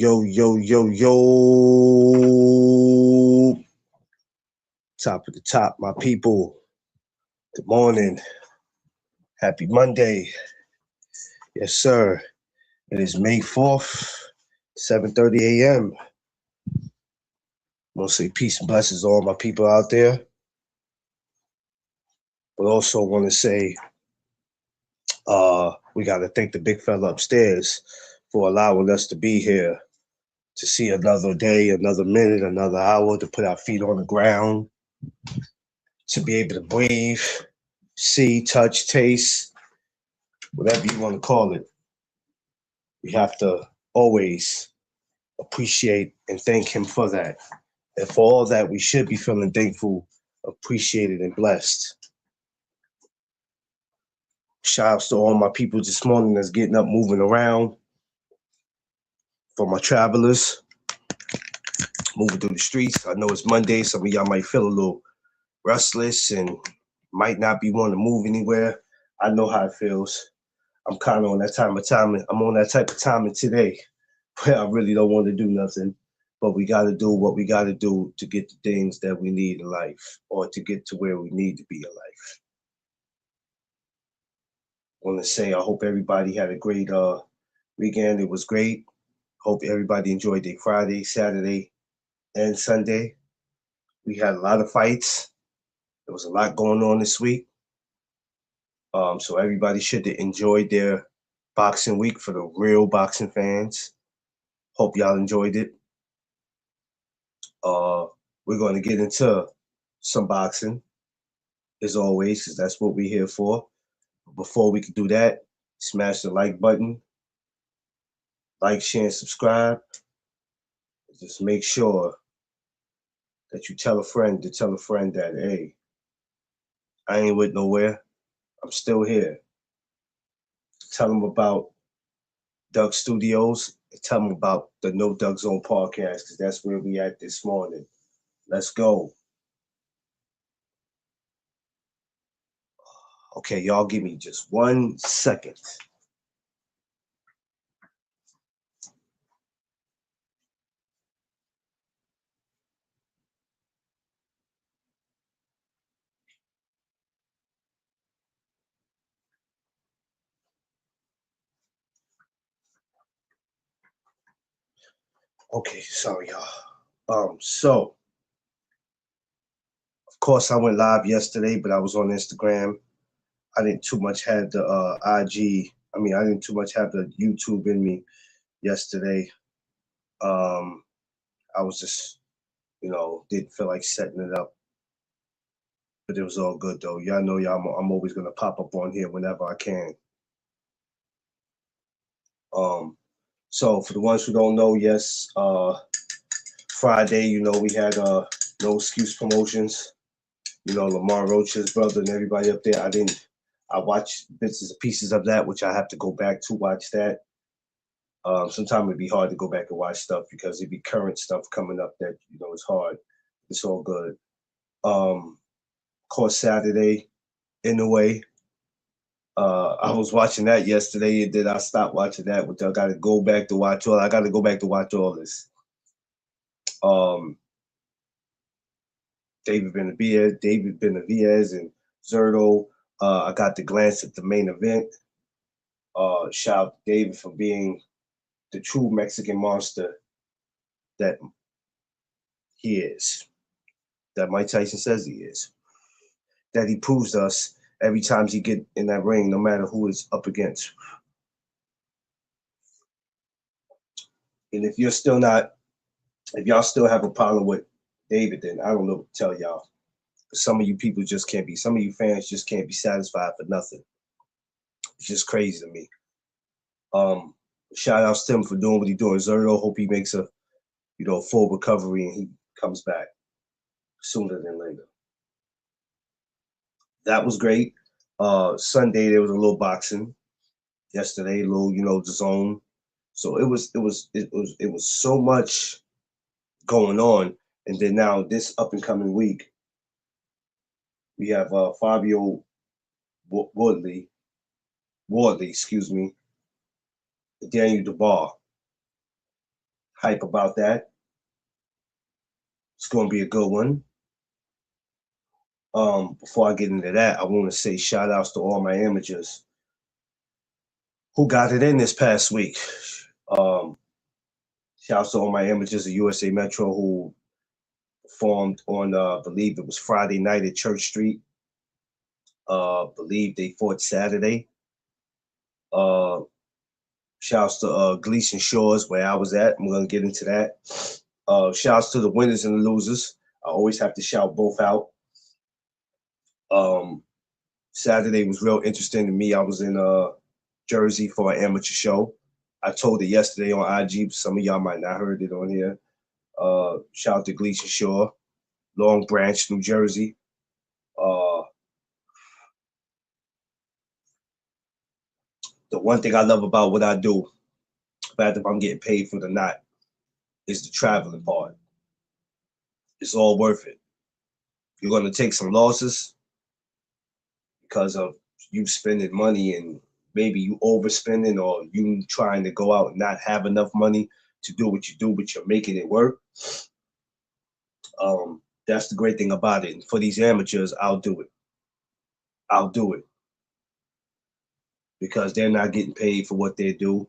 yo, yo, yo, yo. Top of the top, my people. Good morning. Happy Monday. Yes, sir. It is May 4th, 7:30 a.m. I want to say peace and blessings to all my people out there. But also want to say we got to thank the big fella upstairs for allowing us to be here to see another day, another minute, another hour, to put our feet on the ground, to be able to breathe, see, touch, taste, whatever you want to call it. We have to always appreciate and thank him for that. And for all that, we should be feeling thankful, appreciated, and blessed. Shout outs to all my people this morning that's getting up, moving around. For my travelers, moving through the streets. I know it's Monday. Some of y'all might feel a little restless and might not be wanting to move anywhere. I know how it feels. I'm kind of on that time of timing. I'm on that type of timing today where I really don't want to do nothing. But we got to do what we got to do to get the things that we need in life or to get to where we need to be in life. I want to say I hope everybody had a great weekend. It was great. Hope everybody enjoyed their Friday, Saturday, and Sunday. We had a lot of fights. There was a lot going on this week. So everybody should have enjoyed their boxing week for the real boxing fans. Hope y'all enjoyed it. We're going to get into some boxing, as always, because that's what we're here for. But before we can do that, smash the like button, like, share, and subscribe. Just make sure that you tell a friend to tell a friend that, hey, I ain't went nowhere. I'm still here. Tell them about Doug Studios. And tell them about the No Doug Zone podcast, because that's where we at this morning. Let's go. Okay, y'all give me just 1 second. Okay, sorry, y'all. So of course I went live yesterday, but I was on Instagram. I didn't too much have the IG. I didn't too much have the YouTube in me yesterday. I was just, didn't feel like setting it up. But it was all good though. Y'all know I'm always gonna pop up on here whenever I can. So for the ones who don't know, yes, Friday, we had No Excuse Promotions. Lamar Roach's brother and everybody up there. I watched bits and pieces of that, which I have to go back to watch that. Sometimes it'd be hard to go back and watch stuff because it'd be current stuff coming up that, is hard. It's all good. Of course, Saturday, in a way. I was watching that yesterday, and then I stopped watching that, which I got to go back to watch all. I got to go back to watch all this. David Benavidez and Zerto. I got to glance at the main event. Shout out to David for being the true Mexican monster that he is. That Mike Tyson says he is. That he proves to us every time he get in that ring, no matter who it's up against. And if y'all still have a problem with David, then I don't know what to tell y'all. Some of you people some of you fans just can't be satisfied for nothing. It's just crazy to me. Shout out to him for doing what he's doing. Zerto, hope he makes a full recovery and he comes back sooner than later. That was great. Sunday there was a little boxing. Yesterday, a little, the zone. So it was so much going on. And then now this up and coming week, we have Fabio Wardley, Daniel Dubois. Hype about that. It's going to be a good one. Before I get into that, I want to say shout outs to all my amateurs who got it in this past week. Um, Shouts to all my amateurs of USA Metro who performed on, I believe it was Friday night at Church Street. Believe they fought Saturday. Uh, Shouts to Gleason Shores where I was at. I'm gonna get into that. Shouts to the winners and the losers. I always have to shout both out. Saturday was real interesting to me. I was in Jersey for an amateur show. I told it yesterday on IG. Some of y'all might not heard it on here. Shout out to Gleason Shore, Long Branch, New Jersey. The one thing I love about what I do, fact if I'm getting paid for the not, is the traveling part. It's all worth it. You're going to take some losses because of you spending money and maybe you overspending or you trying to go out and not have enough money to do what you do, but you're making it work. That's the great thing about it. And for these amateurs, I'll do it. I'll do it because they're not getting paid for what they do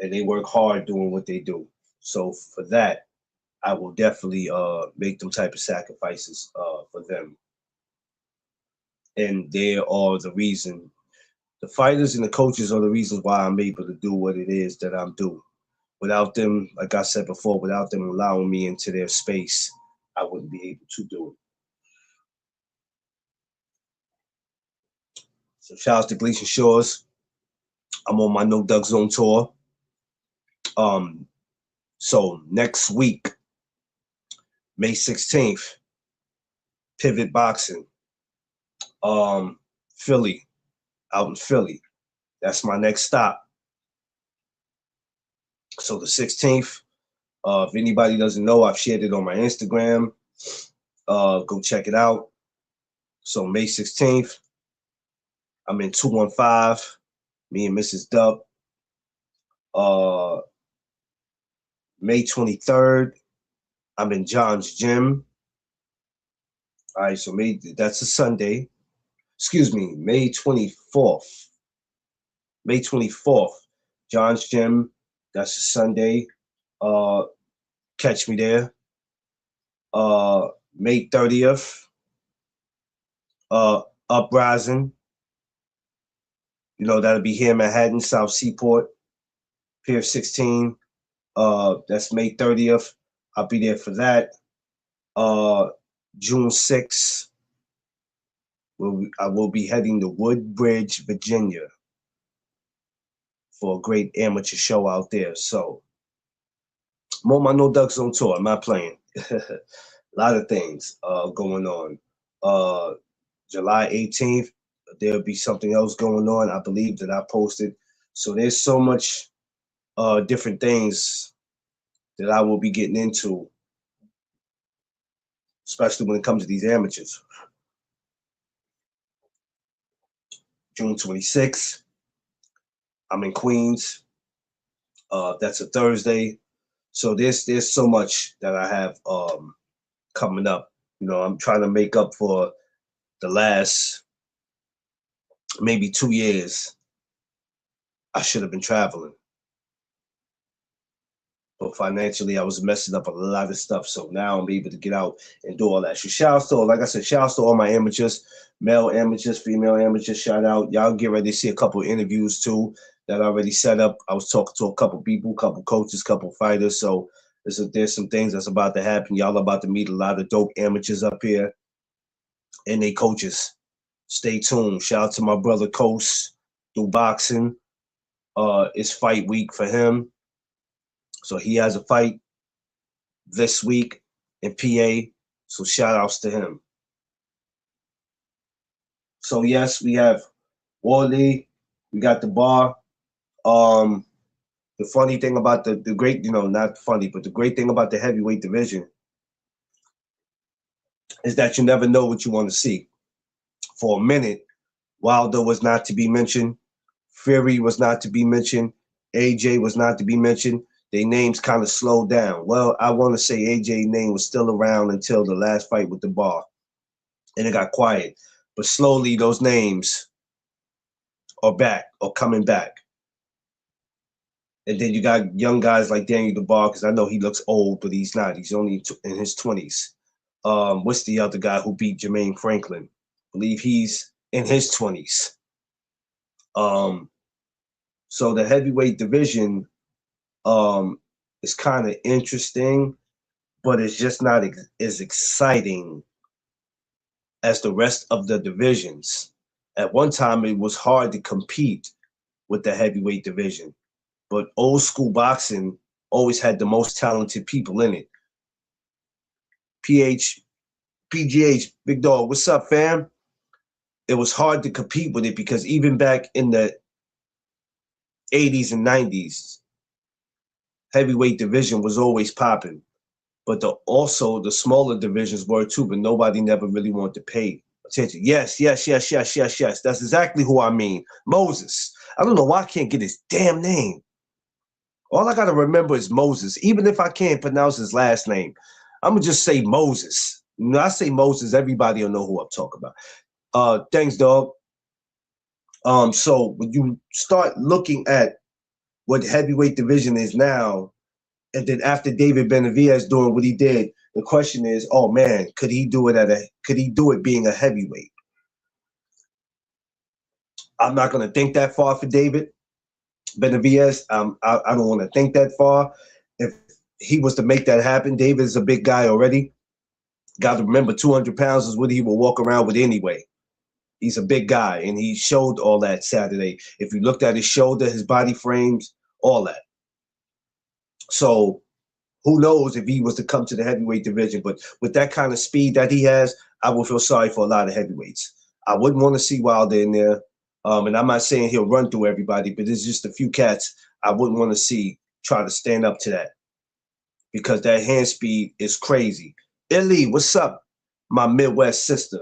and they work hard doing what they do. So for that, I will definitely make them type of sacrifices for them. And they are the reason. The fighters and the coaches are the reasons why I'm able to do what it is that I'm doing. Without them, like I said before, without them allowing me into their space, I wouldn't be able to do it. So shout out to Gleason Shores. I'm on my No Duck Zone tour. So next week, May 16th, Pivot Boxing, Philly, out in Philly. That's my next stop. So the 16th, if anybody doesn't know, I've shared it on my Instagram. Go check it out. So May 16th, I'm in 215, me and Mrs. Dub. May 23rd, I'm in John's Gym. All right, so that's a Sunday. Excuse me, May 24th. May 24th, John's Gym. That's a Sunday. Catch me there. May 30th, Uprising. You know, that'll be here in Manhattan, South Seaport, Pier 16. That's May 30th. I'll be there for that. June 6th, I will be heading to Woodbridge, Virginia for a great amateur show out there. So I'm on my No Duck Zone tour. I'm not playing. A lot of things going on. July 18th, there'll be something else going on, I believe, that I posted. So there's so much different things that I will be getting into, especially when it comes to these amateurs. June 26th, I'm in Queens. That's a Thursday. So there's so much that I have coming up. You know, I'm trying to make up for the last maybe 2 years. I should have been traveling. But financially, I was messing up a lot of stuff. So now I'm able to get out and do all that. So shouts to, like I said, shouts to all my amateurs, male amateurs, female amateurs. Shout out. Y'all get ready to see a couple of interviews too that I already set up. I was talking to a couple people, couple coaches, couple fighters. So there's some things that's about to happen. Y'all about to meet a lot of dope amateurs up here and they coaches. Stay tuned. Shout out to my brother Coast through boxing. It's fight week for him. So he has a fight this week in PA. So shout outs to him. So yes, we have Wally, we got the bar. The funny thing about the great, you know, not funny, but the great thing about the heavyweight division is that you never know what you want to see. For a minute, Wilder was not to be mentioned, Fury was not to be mentioned, AJ was not to be mentioned. their names kind of slowed down. Well, I want to say AJ's name was still around until the last fight with the bar, and it got quiet. But slowly, those names are back or coming back. And then you got young guys like Daniel DeBar, because I know he looks old, but he's not. He's only in his 20s. What's the other guy who beat Jermaine Franklin? I believe he's in his 20s. So the heavyweight division is kind of interesting, but it's just not as exciting as the rest of the divisions. At one time, it was hard to compete with the heavyweight division, but old school boxing always had the most talented people in it. PGH, Big Dog, what's up, fam? It was hard to compete with it because even back in the 80s and 90s, heavyweight division was always popping. But also the smaller divisions were too, but nobody never really wanted to pay attention. Yes. That's exactly who I mean. Moses. I don't know why I can't get his damn name. All I got to remember is Moses. Even if I can't pronounce his last name, I'm going to just say Moses. When I say Moses, everybody will know who I'm talking about. Thanks, dog. So when you start looking at what heavyweight division is now, and then after David Benavidez doing what he did, the question is, oh man, could he do it being a heavyweight? I'm not going to think that far for David Benavidez. I don't want to think that far. If he was to make that happen, David is a big guy already. Got to remember, 200 pounds is what he will walk around with anyway. He's a big guy, and he showed all that Saturday. If you looked at his shoulder, his body frames, all that. So who knows if he was to come to the heavyweight division, but with that kind of speed that he has, I would feel sorry for a lot of heavyweights. I wouldn't want to see Wilder in there. And I'm not saying he'll run through everybody, but there's just a few cats I wouldn't want to see try to stand up to that because that hand speed is crazy. Illy, what's up, my Midwest sister?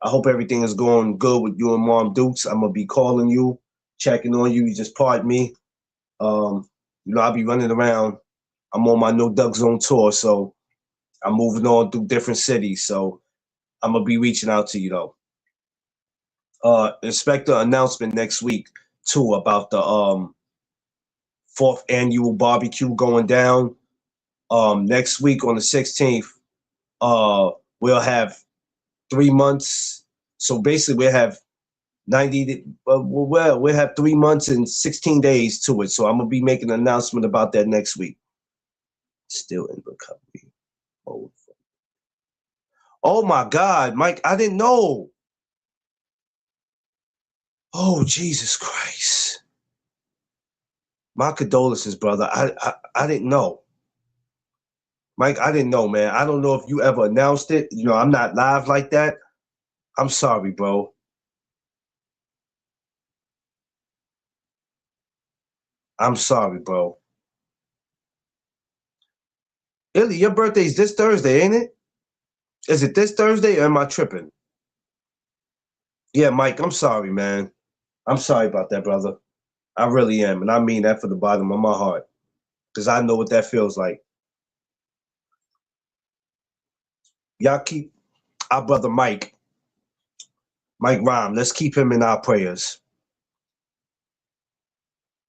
I hope everything is going good with you and Mom Dukes. I'm going to be calling you, checking on you. You just pardon me. I'll be running around. I'm on my No Duck Zone tour, so I'm moving on through different cities. So I'm going to be reaching out to you, though. Expect an announcement next week, too, about the 4th annual barbecue going down. Next week on the 16th, we'll have 3 months. So basically, we'll have 90. We'll have 3 months and 16 days to it. So I'm gonna be making an announcement about that next week. Still in recovery mode. Oh my God, Mike! I didn't know. Oh Jesus Christ! My condolences, brother. I didn't know. Mike, I didn't know, man. I don't know if you ever announced it. I'm not live like that. I'm sorry, bro. I'm sorry, bro. Illy, your birthday's this Thursday, ain't it? Is it this Thursday or am I tripping? Yeah, Mike, I'm sorry, man. I'm sorry about that, brother. I really am. And I mean that from the bottom of my heart. Because I know what that feels like. Y'all keep our brother Mike Rhyme, let's keep him in our prayers.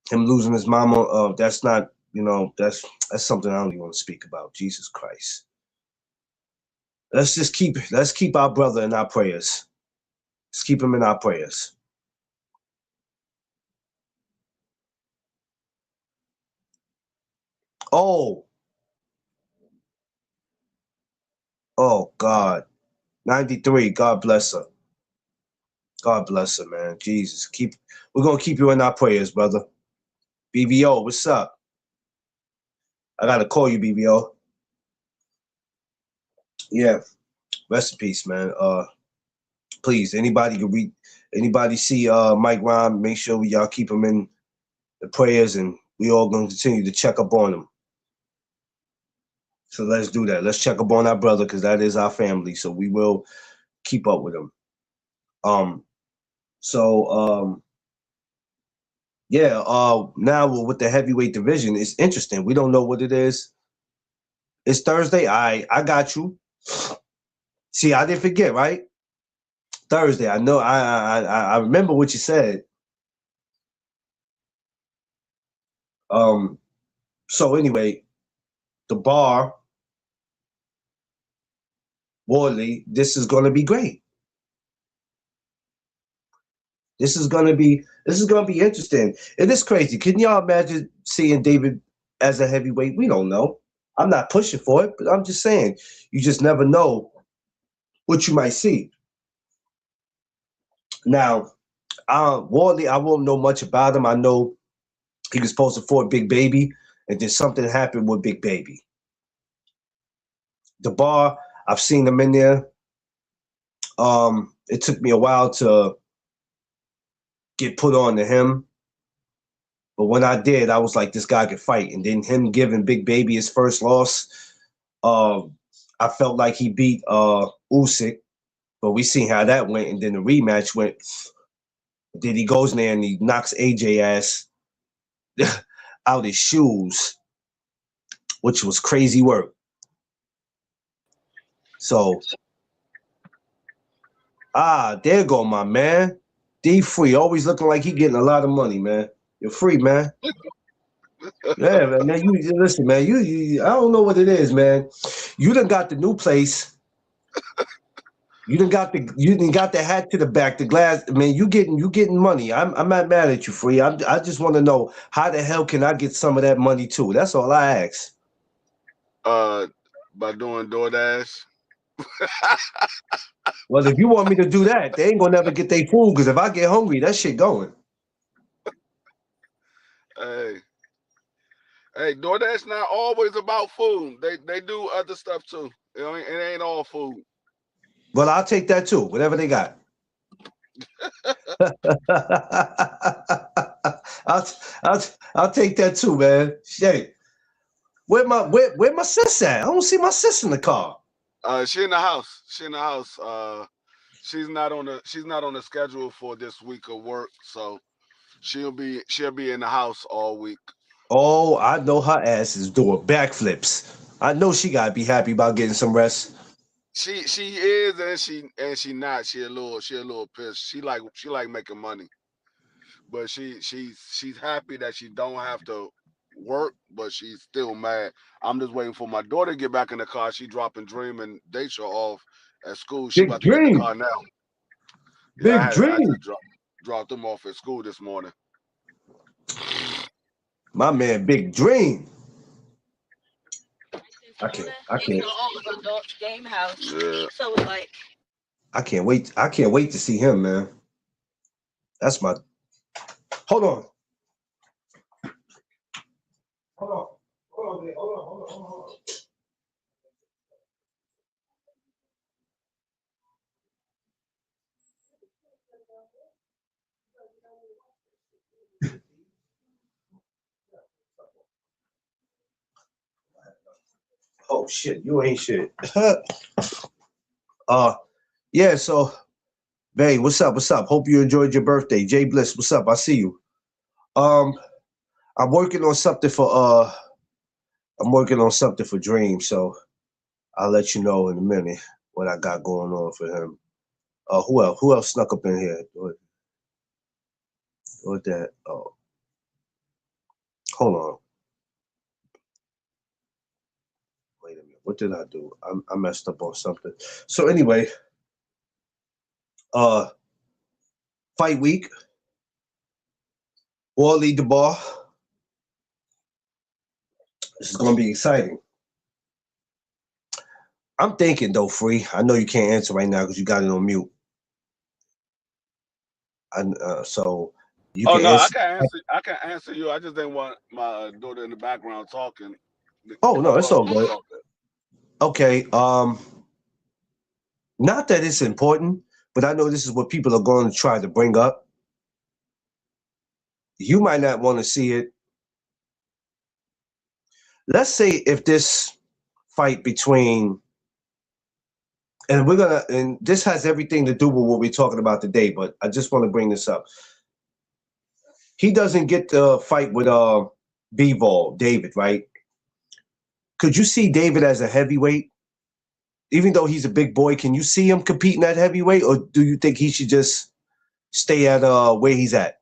Him losing his mama, that's not, that's something I don't even want to speak about. Jesus Christ. Let's keep our brother in our prayers. Let's keep him in our prayers. Oh God. 93. God bless her. God bless her, man. Jesus. We're gonna keep you in our prayers, brother. BBO, what's up? I gotta call you, BBO. Yeah. Rest in peace, man. Please, anybody see Mike Rhyme, make sure y'all keep him in the prayers, and we all gonna continue to check up on him. So let's do that. Let's check up on our brother because that is our family. So we will keep up with him. Yeah, now with the heavyweight division, it's interesting. We don't know what it is. It's Thursday. I got you. See, I didn't forget, right? Thursday. I know. I remember what you said. Um. So anyway, the bar, Wardley. This is going to be great. This is gonna be interesting. It is crazy. Can y'all imagine seeing David as a heavyweight? We don't know. I'm not pushing for it, but I'm just saying you just never know what you might see. Now, Wardley, I won't know much about him. I know he was supposed to fight Big Baby, and then something happened with Big Baby. The bar, I've seen him in there. It took me a while to get put on to him. But when I did, I was like, this guy can fight. And then him giving Big Baby his first loss, uh, I felt like he beat Usyk, but we seen how that went. And then the rematch went. Then he goes in there and he knocks AJ ass out his shoes, which was crazy work. So, there go my man. D Free, always looking like he getting a lot of money, man. You're free, man. Yeah, man. You listen, man. You I don't know what it is, man. You done got the new place. You done got the hat to the back, the glass. Man, you getting money. I'm not mad at you, free. I just want to know how the hell can I get some of that money too? That's all I ask. Uh, by doing DoorDash. Well, if you want me to do that, they ain't gonna never get their food because if I get hungry, that shit going. Hey, hey, DoorDash not always about food. They do other stuff too. It ain't all food. Well, I'll take that too, whatever they got. I'll, I'll take that too, man. Shit. Where my sis at? I don't see my sis in the car. She in the house. She in the house. She's not on the schedule for this week of work, so she'll be in the house all week. Oh, I know her ass is doing backflips. I know she gotta be happy about getting some rest. She is and she not. She a little pissed. She like making money, but she's happy that she don't have to work, but she's still mad. I'm just waiting for my daughter to get back in the car. She dropping Dream and Daisha off at school. She Big about to get in the dream. car now. Yeah, Big I dream. just dropped them off at school this morning. My man, big dream. In I can't. Florida, I they can't. got all the adults game house. Yeah. So it's like I can't wait. I can't wait to see him, man. That's my. Hold on. Hold on. Hold on. Hold on. Hold on. Hold on. Oh shit! You ain't shit. uh, yeah. So, Bay, what's up? What's up? Hope you enjoyed your birthday. Jay Bliss, what's up? I see you. Um, I'm working on something for Dream, so I'll let you know in a minute what I got going on for him. Who else? Who else snuck up in here? What that? Oh, hold on. Wait a minute. What did I do? I messed up on something. So anyway, uh, fight week. All lead the bar. This is gonna be exciting. I'm thinking though, free. I know you can't answer right now because you got it on mute. So you Oh can no, I answer. can answer. I can answer you. I just didn't want my daughter in the background talking. Oh no, Who it's else all want to good. talk? To? Okay. Not that it's important, but I know this is what people are going to try to bring up. You might not want to see it. Let's say if this fight between and this has everything to do with what we're talking about today, but I just want to bring this up. he doesn't get the fight with Bivol, David, right? Could you see David as a heavyweight? Even though he's a big boy, can you see him competing at heavyweight, or do you think he should just stay at where he's at?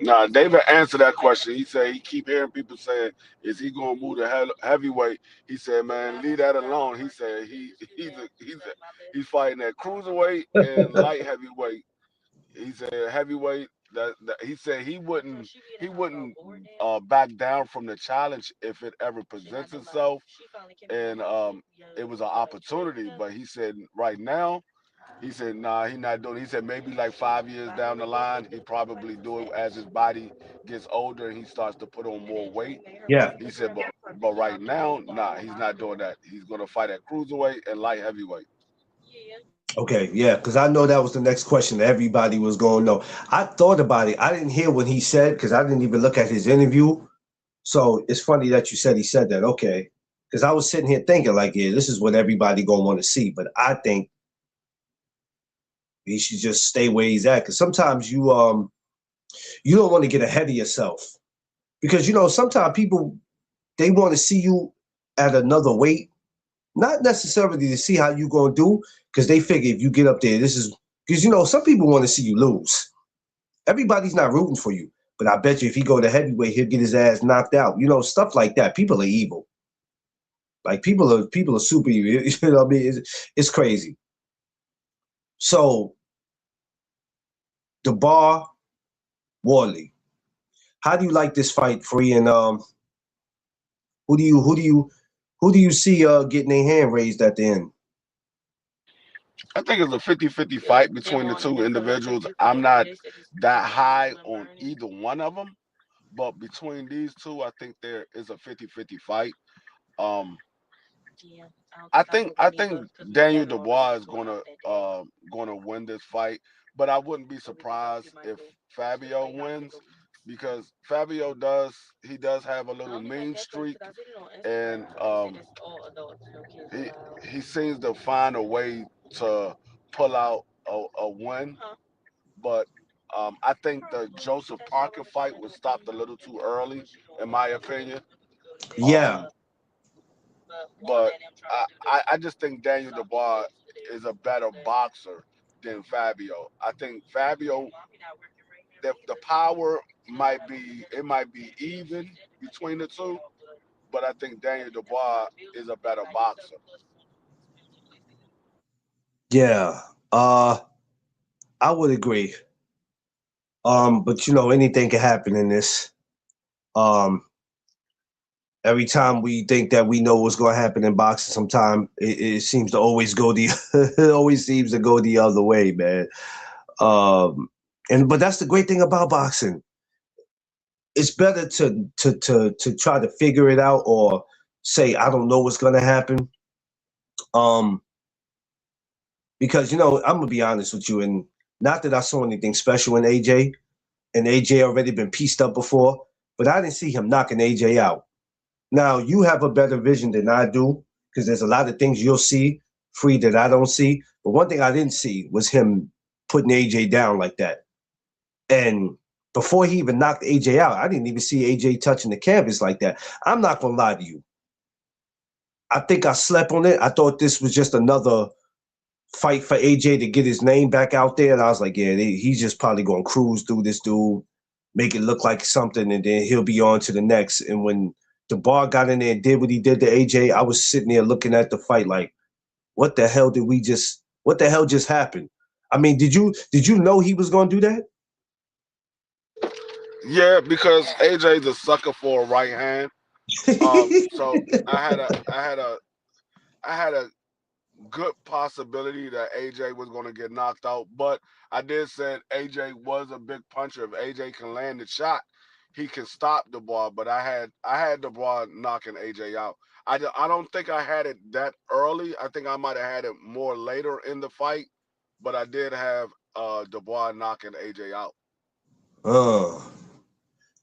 Nah, David answered that question. He said he keep hearing people saying, "Is he gonna move to heavyweight?" He said, "Man, leave that alone." He said he's fighting at cruiserweight and light heavyweight. He said heavyweight. That he said he wouldn't back down from the challenge if it ever presents itself, and it was an opportunity. But he said right now, he said nah, he not doing it. He said maybe like 5 years down the line, he probably do it as his body gets older and he starts to put on more weight. Yeah. He said, but right now, nah, he's not doing that. He's gonna fight at cruiserweight and light heavyweight. Okay, yeah, because I know that was the next question that everybody was going to know. I thought about it. I didn't hear what he said because I didn't even look at his interview. So it's funny that you said he said that. Okay, because I was sitting here thinking like, yeah, this is what everybody gonna want to see. But I think he should just stay where he's at because sometimes you don't want to get ahead of yourself because sometimes people they want to see you at another weight, not necessarily to see how you gonna do because they figure if you get up there, this is because some people want to see you lose. Everybody's not rooting for you, but I bet you if he go to heavyweight, he'll get his ass knocked out. Stuff like that. People are evil. Like people are super evil. You know what I mean? It's crazy. So the bar, Wardley. How do you like this fight, Free? And who do you see getting their hand raised at the end? I think it's a 50-50 fight between the two individuals. I'm not that high on either one of them, but between these two, I think there is a 50-50 fight. Um, I think Daniel Dubois is gonna win this fight, but I wouldn't be surprised if Fabio wins because Fabio does have a little mean streak, and he he seems to find a way to pull out a win. But I think the Joseph Parker fight was stopped a little too early, in my opinion. Yeah, Um, but I just think Daniel Dubois is a better boxer than Fabio. I think Fabio, the power might be even between the two, but I think Daniel Dubois is a better boxer. yeah. I would agree. But anything can happen in this. Um, every time we think that we know what's going to happen in boxing, sometime it seems to always go the it always seems to go the other way, man. But that's the great thing about boxing. It's better to try to figure it out or say I don't know what's going to happen. Um, because I'm gonna be honest with you, and not that I saw anything special in AJ, and AJ already been pieced up before, but I didn't see him knocking AJ out. Now you have a better vision than I do because there's a lot of things you'll see Free that I don't see. But one thing I didn't see was him putting AJ down like that. And before he even knocked AJ out, I didn't even see AJ touching the canvas like that. I'm not gonna lie to you. I think I slept on it. I thought this was just another fight for AJ to get his name back out there. And I was like, yeah, he's just probably gonna cruise through this dude, make it look like something, and then he'll be on to the next. And when the bar got in there and did what he did to AJ, I was sitting there looking at the fight like, what the hell just happened? I mean, did you know he was gonna do that? Yeah, because AJ's a sucker for a right hand. So I had a good possibility that AJ was going to get knocked out, but I did say AJ was a big puncher. If AJ can land the shot, he can stop the ball. But I had the ball knocking AJ out. I don't think I had it that early. I think I might have had it more later in the fight, but I did have Dubois knocking AJ out. uh,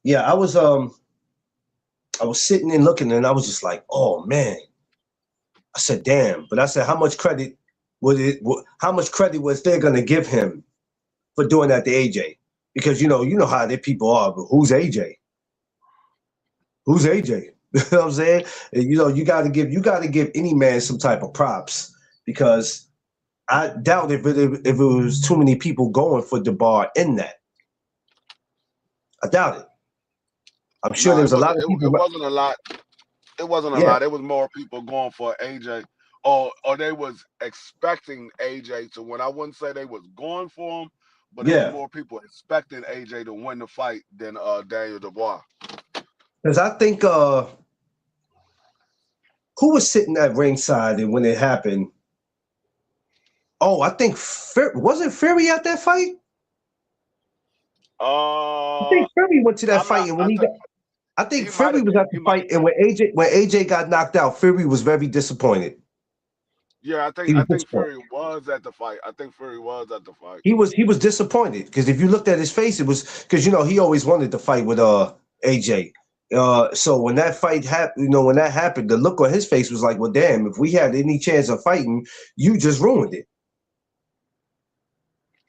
yeah, I was sitting and looking, and I was just like, oh man. I said, damn. But I said, how much credit was they gonna give him for doing that to AJ? because you know how their people are. But who's AJ? Who's AJ? You know what I'm saying? And, you got to give any man some type of props because I doubt if it was too many people going for DeBar in that. I doubt it. I'm sure No, there it was a lot wasn't. of people. It wasn't a lot. It wasn't a Yeah, lot. It was more people going for AJ, or they was expecting AJ to win. I wouldn't say they was going for him, but it was yeah. more people expecting AJ to win the fight than Daniel Dubois. Because I think who was sitting at ringside and when it happened? Oh, I think wasn't Fury at that fight? I think Fury went to that I'm not. fight, and when he got, I think He might Fury have was been. at the fight, and when AJ got knocked out, Fury was very disappointed. Yeah, He I was think disappointed. Fury was at the fight. He was disappointed because if you looked at his face, it was because he always wanted to fight with AJ. So when that fight happened, when that happened, the look on his face was like, "Well, damn! If we had any chance of fighting, you just ruined it."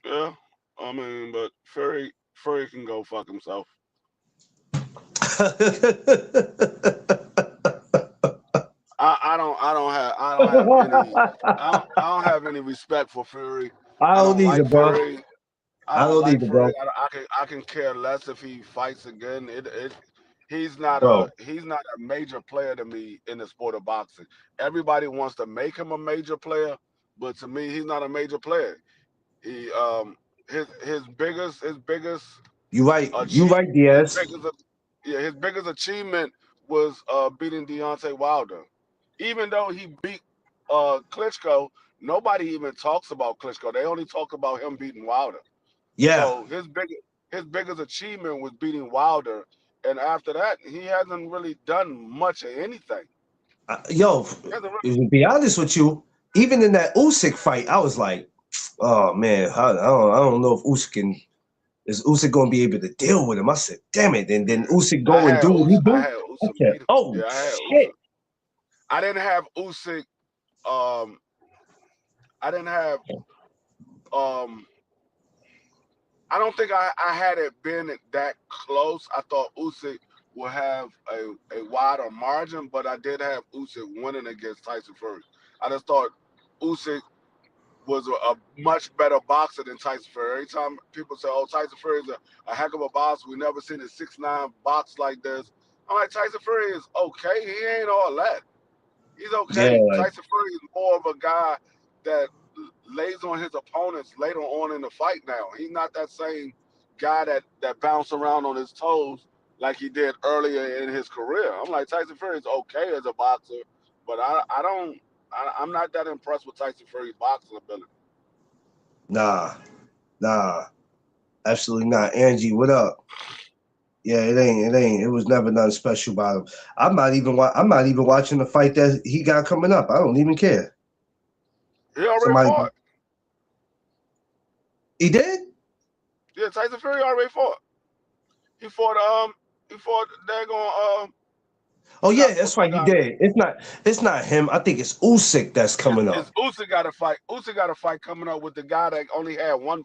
Yeah, I mean, but Fury can go fuck himself. I don't have any respect for Fury. I I don't don't either, like bro. Fury. I don't either, bro. I can care less if he fights again. He's not Bro, a major player to me in the sport of boxing. Everybody wants to make him a major player, but to me, he's not a major player. He his biggest you right. You achieve right, his Diaz. biggest achievement was beating Deontay Wilder. Even though he beat Klitschko, nobody even talks about Klitschko. They only talk about him beating Wilder. Yeah. So his biggest achievement was beating Wilder, and after that, he hasn't really done much of anything. Yo, He hasn't to be honest with you, even in that Usyk fight, I was like, oh man, I don't know if Usyk going to be able to deal with him. I said, damn it. And then Usyk go and do what he I do. had I Usyk said, beat him. oh, Yeah, I had shit. Usyk. I didn't have Usyk. I didn't have. I don't think I had it been that close. I thought Usyk would have a wider margin, but I did have Usyk winning against Tyson Fury. I just thought Usyk was a much better boxer than Tyson Fury. Every time people say, "Oh, Tyson Fury is a heck of a boxer," we never seen a 6'9" box like this. I'm like, Tyson Fury is okay. He ain't all that. He's Yeah, okay. Tyson Fury is more of a guy that lays on his opponents later on in the fight now. He's not that same guy that bounced around on his toes like he did earlier in his career. I'm like, Tyson Fury is okay as a boxer, but I'm not that impressed with Tyson Fury's boxing ability. nah, absolutely not. Angie, what up? Yeah, it was never nothing special about him. I'm not even watching the fight that he got coming up. I don't even care. He already Somebody, fought. he did? Yeah, Tyson Fury already fought. He fought daggone Oh yeah, that's right. He did. It's not him. I think it's Usyk that's coming up. It's Usyk got a fight. Usyk got a fight coming up with the guy that only had one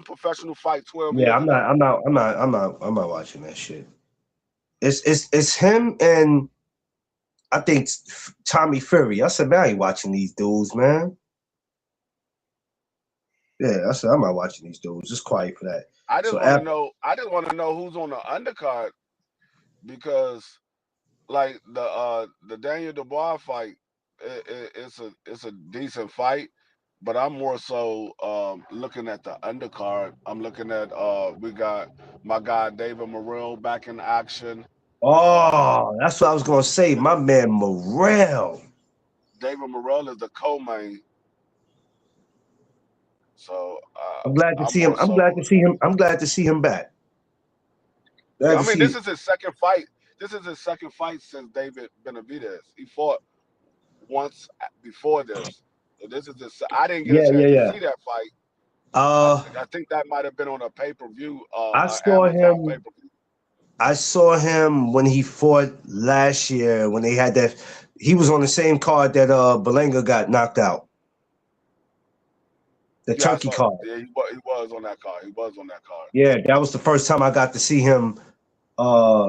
professional fight 12 Yeah, years ago. I'm not watching that shit. It's him and I think Tommy Fury. I said, man, I ain't watching these dudes, man. Yeah, I said I'm not watching these dudes. Just quiet for that. I just want to know who's on the undercard because like the Daniel Dubois fight, it's a decent fight, but I'm more so looking at the undercard. I'm looking at we got my guy David Morrell back in action. Oh, that's what I was gonna say. My man Morrell. David Morrell is the co-main. So I'm glad to I'm see him. more so. I'm glad to see him back. Glad Yeah, I to mean, see this is his second fight. This is his second fight since David Benavidez. He fought once before this. So this is his. I didn't get a chance to yeah. see that fight. I think that might have been on a pay-per-view, I saw Amazon him. pay-per-view. I saw him when he fought last year when they had that. He was on the same card that Belenga got knocked out. the Yeah, I turkey saw. card. Yeah, he was on that card. He was on that card. Yeah, that was the first time I got to see him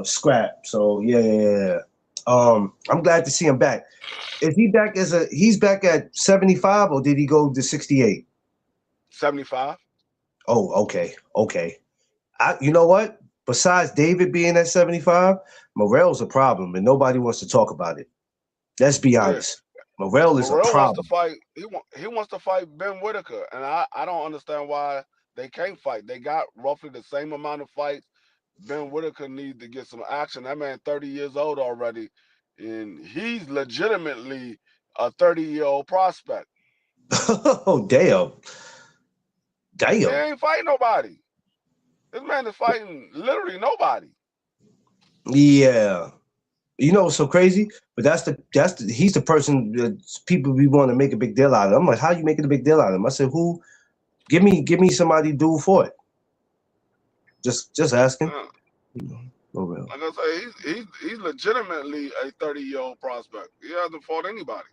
scrap. So yeah. I'm glad to see him back. Is he back he's back at 75 or did he go to 68? 75. Oh, okay. You know what? Besides David being at 75, Morel's a problem and nobody wants to talk about it. Let's be Yeah. honest. Morel is a Morrell wants to problem. fight. He wants to fight Ben Whitaker, and I don't understand why they can't fight. They got roughly the same amount of fights. Ben Whitaker needs to get some action. That man 30 years old already, and he's legitimately a 30-year-old prospect. Oh, damn. He ain't fighting nobody. This man is fighting literally nobody. Yeah. You know what's so crazy? But he's the person that people we want to make a big deal out of. I'm like, how you making a big deal out of him? I said, who? Give me somebody to do for it. Just asking. Oh, real. Like I say, he's legitimately a 30-year-old prospect. He hasn't fought anybody.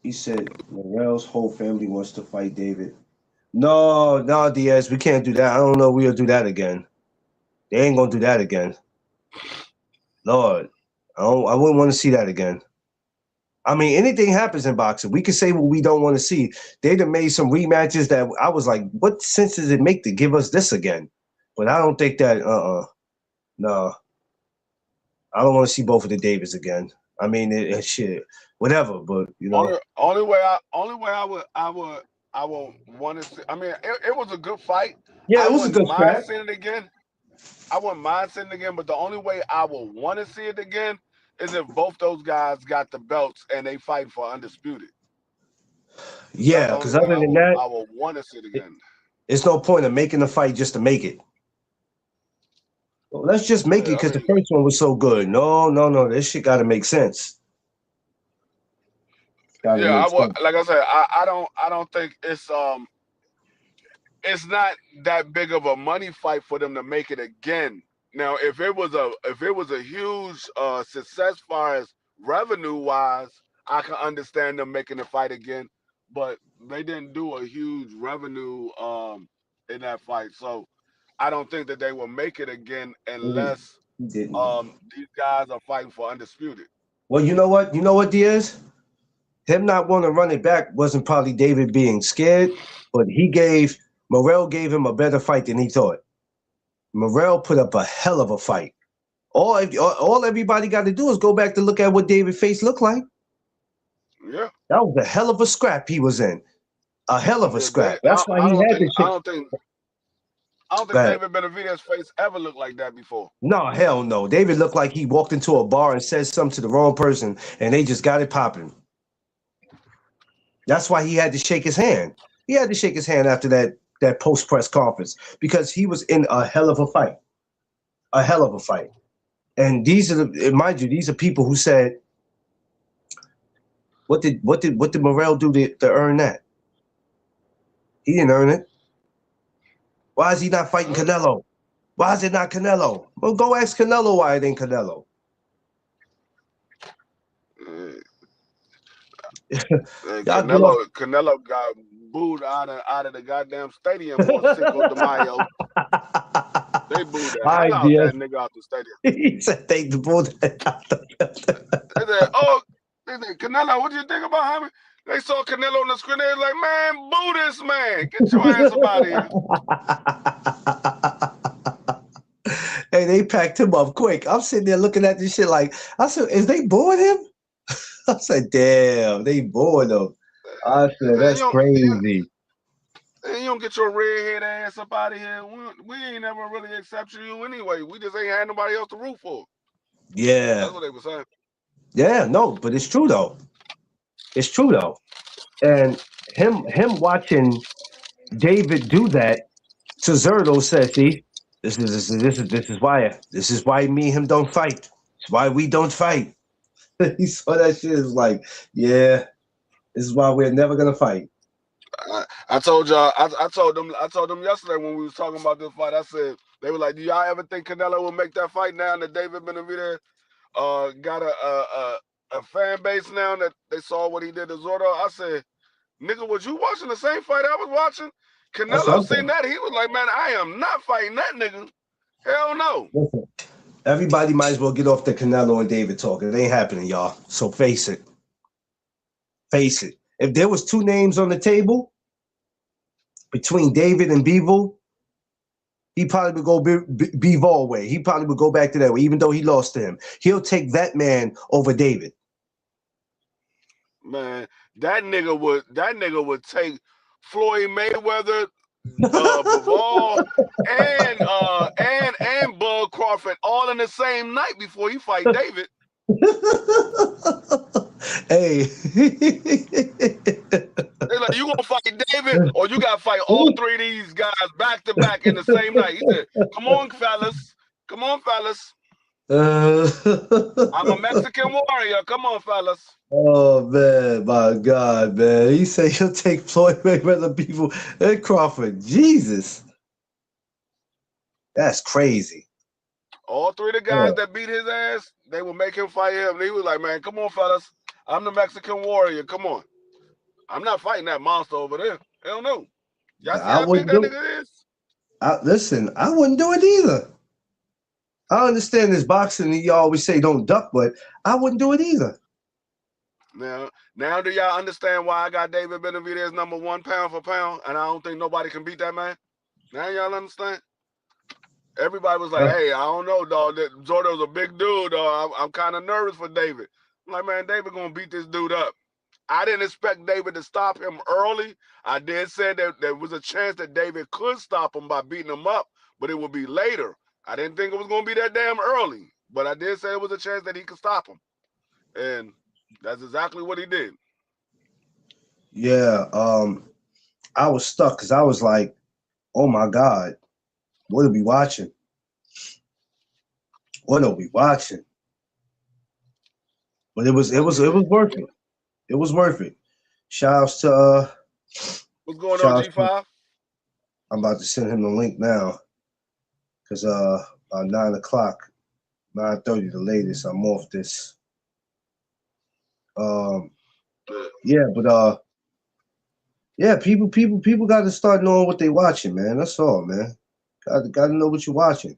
He said Morel's whole family wants to fight David. No, Diaz, we can't do that. I don't know if we'll do that again. They ain't gonna do that again. Lord, I wouldn't want to see that again. I mean, anything happens in boxing. We can say what we don't want to see. They'd have made some rematches that I was like, what sense does it make to give us this again? But I don't think that, no. I don't want to see both of the Davids again. I mean, shit, whatever. But you know, only way I would want to see. I mean, it was a good fight. Yeah, it was a good mind scrap. seeing it again. I wouldn't mind seeing it again, but the only way I would want to see it again is if both those guys got the belts and they fight for undisputed. Yeah, because other than that, I would want to see it again. It's no point of making a fight just to make it. Well, let's just make it because the first one was so good. No. This shit got to make sense. Yeah, like I said, I don't think it's not that big of a money fight for them to make it again. Now, if it was a huge success far as revenue wise, I can understand them making the fight again, but they didn't do a huge revenue in that fight, so I don't think that they will make it again unless these guys are fighting for undisputed. Well, you know what, Diaz? Him not wanting to run it back wasn't probably David being scared, but Morel gave him a better fight than he thought. Morel put up a hell of a fight. All everybody got to do is go back to look at what David's face looked like. Yeah, that was a hell of a scrap he was in. A hell of a scrap. That's why he had this shit. I don't think David Benavidez's face ever looked like that before. No, hell no. David looked like he walked into a bar and said something to the wrong person, and they just got it popping. That's why he had to shake his hand. He had to shake his hand after that post-press conference because he was in a hell of a fight. A hell of a fight. And mind you, these are people who said, what did Morel do to earn that? He didn't earn it. Why is he not fighting Canelo? Why is it not Canelo? Well, go ask Canelo why it ain't Canelo. Canelo got booed out of the goddamn stadium on Cinco de Mayo. They booed the hell out that nigga out the stadium. He said they booed that out. They said, Canelo, what do you think about him? They saw Canelo on the screen. They was like, man, boo this man. Get your ass up out of here. Hey, they packed him up quick. I'm sitting there looking at this shit like, I said, is they booing him? I said, damn, they booing him. I said, that's crazy. You don't get your redhead ass up out of here. We ain't never really accepted you anyway. We just ain't had nobody else to root for. Yeah. That's what they were saying. Yeah, no, but it's true though. It's true though. And him watching David do that, Cesardo says, see, this is why me and him don't fight. It's why we don't fight. He saw that shit. Is like, yeah, this is why we're never gonna fight. I told y'all. I told them yesterday when we was talking about this fight. I said they were like, "Do y'all ever think Canelo will make that fight now that David Benavidez got a fan base now that they saw what he did to Zotto?" I said, "Nigga, was you watching the same fight I was watching? That's what I'm Canelo saying. seen that. He was like, man, I am not fighting that nigga. Hell no. Listen, everybody might as well get off the Canelo and David talk. It ain't happening, y'all. So face it. Face it. If there was two names on the table between David and Bivol, he probably would go Bivol way. He probably would go back to that way, even though he lost to him. He'll take that man over David. Man, that nigga would take Floyd Mayweather, Bivol, and Bud Crawford all in the same night before he fight David. Hey. They're like, you gonna fight David, or you gotta fight all three of these guys back to back in the same night. He said, come on, fellas. Come on, fellas. I'm a Mexican warrior. Come on, fellas. Oh man, my God, man. He said he'll take Floyd Mayweather, people, and Crawford. Jesus. That's crazy. All three of the guys that beat his ass, they would make him fight him. He was like, man, come on, fellas. I'm the Mexican warrior. Come on. I'm not fighting that monster over there. Hell no. Y'all see how big that nigga is? Listen, I wouldn't do it either. I understand this boxing, and you always say don't duck, but I wouldn't do it either. Now do y'all understand why I got David Benavidez #1 pound for pound, and I don't think nobody can beat that man? Now y'all understand? Everybody was like, hey, I don't know, dog. Zordo's a big dude, dog. I'm kind of nervous for David. I'm like, man, David going to beat this dude up. I didn't expect David to stop him early. I did say that there was a chance that David could stop him by beating him up, but it would be later. I didn't think it was going to be that damn early, but I did say there was a chance that he could stop him. And that's exactly what he did. Yeah, I was stuck because I was like, oh my God, what are we watching? What are we watching? But it was worth it. It was worth it. Shout outs to what's going on, G5? I'm about to send him the link now. Cause about 9 o'clock, 9:30 the latest, I'm off this. Yeah, but yeah, people got to start knowing what they watching, man. That's all, man. Got to know what you're watching.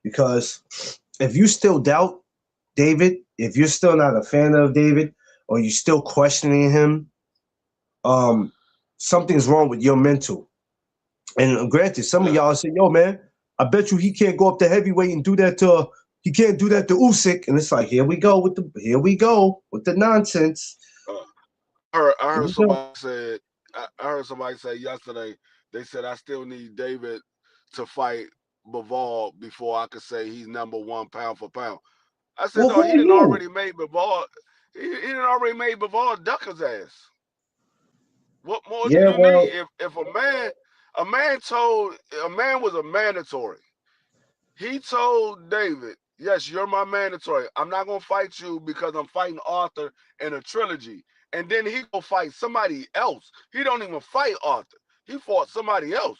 Because if you still doubt David, if you're still not a fan of David, or you're still questioning him, something's wrong with your mental. And granted, some of y'all say, yo, man, I bet you he can't go up to heavyweight and do that to he can't do that to Usyk. And it's like, here we go with the nonsense. I heard somebody say yesterday, they said I still need David to fight Bivol before I could say he's #1 pound for pound. I said, no, he didn't already made Bivol. He didn't already made Bivol duck his ass. What more do you need? If a man was a mandatory. He told David, yes, you're my mandatory. I'm not gonna fight you because I'm fighting Arthur in a trilogy. And then he go fight somebody else. He don't even fight Arthur. He fought somebody else.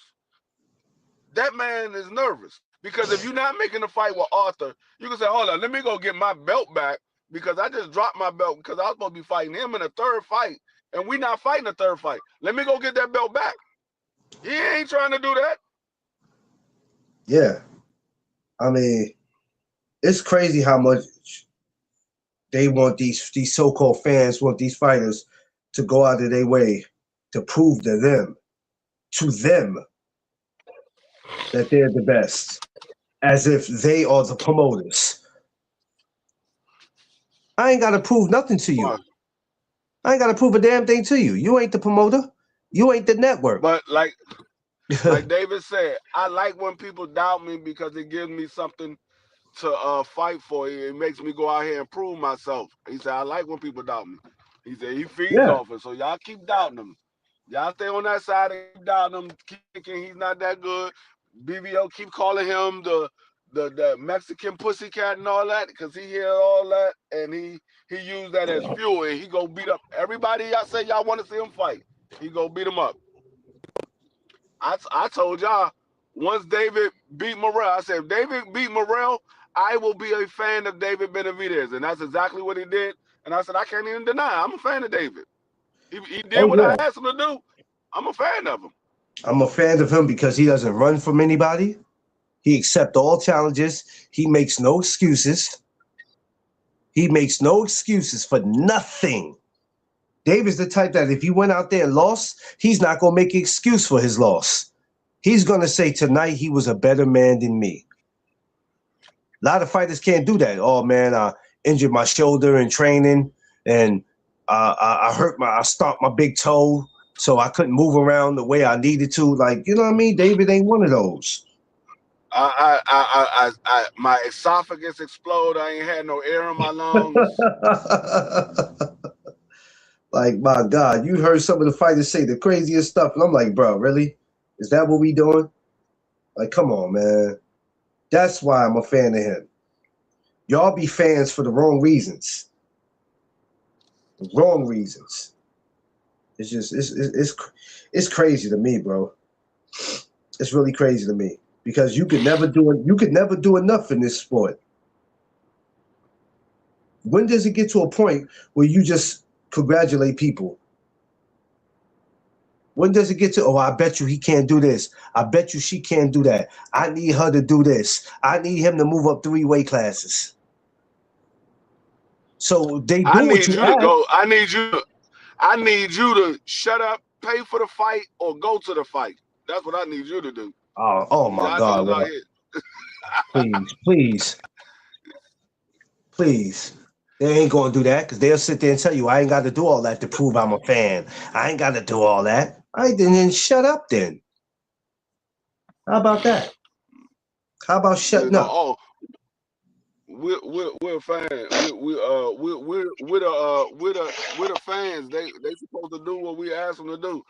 That man is nervous. Because if you're not making a fight with Arthur, you can say, hold on, let me go get my belt back because I just dropped my belt because I was supposed to be fighting him in a third fight, and we not fighting a third fight. Let me go get that belt back. He ain't trying to do that. Yeah. I mean, it's crazy how much they want these so-called fans want these fighters to go out of their way to prove to them that they're the best, as if they are the promoters. I ain't got to prove nothing to you. I ain't got to prove a damn thing to you. You ain't the promoter. You ain't the network. But like David said, I like when people doubt me because it gives me something to fight for. It makes me go out here and prove myself. He said, I like when people doubt me. He said, he feeds off it. So y'all keep doubting him. Y'all stay on that side and keep doubting him, keep thinking he's not that good. BBO keep calling him the Mexican pussycat and all that because he hear all that and he used that as fuel and he go beat up everybody y'all say y'all want to see him fight. He go beat him up. I told y'all once David beat Morrell, I said if David beat Morrell, I will be a fan of David Benavidez, and that's exactly what he did. And I said I can't even deny I'm a fan of David. He did Oh what yeah. I asked him to do. I'm a fan of him. I'm a fan of him because he doesn't run from anybody. He accepts all challenges. He makes no excuses. He makes no excuses for nothing. David's the type that if he went out there and lost, he's not going to make an excuse for his loss. He's going to say tonight he was a better man than me. A lot of fighters can't do that. Oh man, I injured my shoulder in training, and I stomped my big toe, so I couldn't move around the way I needed to. Like, you know what I mean? David ain't one of those. My esophagus exploded. I ain't had no air in my lungs. Like, my God, you heard some of the fighters say the craziest stuff, and I'm like, bro, really? Is that what we doing? Like, come on, man. That's why I'm a fan of him. Y'all be fans for the wrong reasons. Wrong reasons. It's just it's crazy to me, bro. It's really crazy to me because you could never do enough in this sport. When does it get to a point where you just congratulate people? When does it get to, oh, I bet you he can't do this. I bet you she can't do that. I need her to do this. I need him to move up 3 weight classes. So they do I what need you you to ask. go. I need you to shut up, pay for the fight, or go to the fight. That's what I need you to do. Oh my Y'all God. niggas out here. Please. They ain't going to do that because they'll sit there and tell you, I ain't got to do all that to prove I'm a fan. I ain't got to do all that. All right, then shut up then. How about that? How about shutting up? Oh, we're fans. We're the fans. They supposed to do what we ask them to do.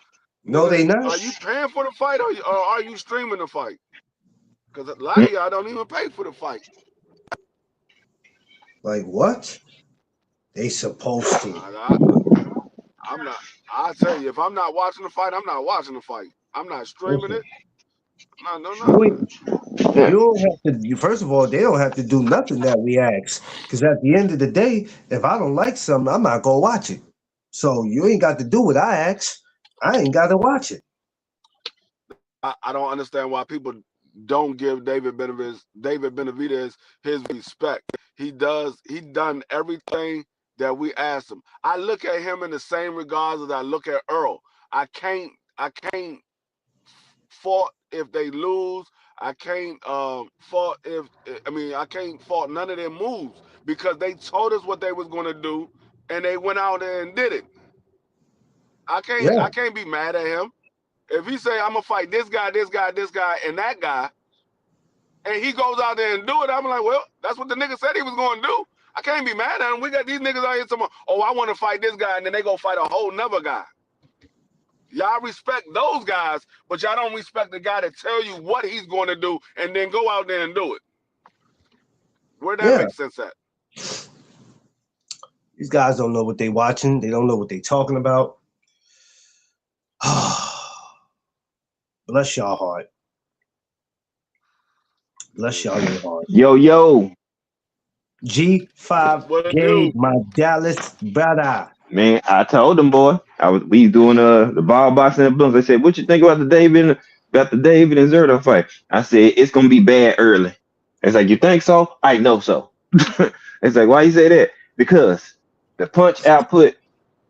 No, Nigga, they not. are you paying for the fight or are you streaming the fight? Because a lot of y'all don't even pay for the fight. Like what? They supposed to. I'm not. I tell you, if I'm not watching the fight, I'm not watching the fight. I'm not streaming it. No. You don't have to. First of all, they don't have to do nothing that we ask. Because at the end of the day, if I don't like something, I'm not gonna watch it. So you ain't got to do what I ask. I ain't got to watch it. I don't understand why people don't give David Benavidez his respect. He done everything that we asked him. I look at him in the same regards as I look at Earl. I can't fault if they lose. I can't fault I can't fault none of their moves because they told us what they was gonna do and they went out there and did it. I can't be mad at him. If he say I'm gonna fight this guy, and that guy, and he goes out there and do it, I'm like, well, that's what the nigga said he was gonna do. I can't be mad at him. We got these niggas out here talking, oh, I want to fight this guy, and then they go fight a whole nother guy. Y'all respect those guys, but y'all don't respect the guy that tell you what he's going to do and then go out there and do it. Where that makes sense at? These guys don't know what they watching. They don't know what they talking about. Bless y'all heart. Bless y'all heart. Yo. G5 Game, my Dallas brother. Man, I told them, boy. We doing the ball boxing and blooms. They said, what you think about the David and Zerto fight? I said, it's gonna be bad early. It's like, you think so? I know so. It's like, why you say that? Because the punch output,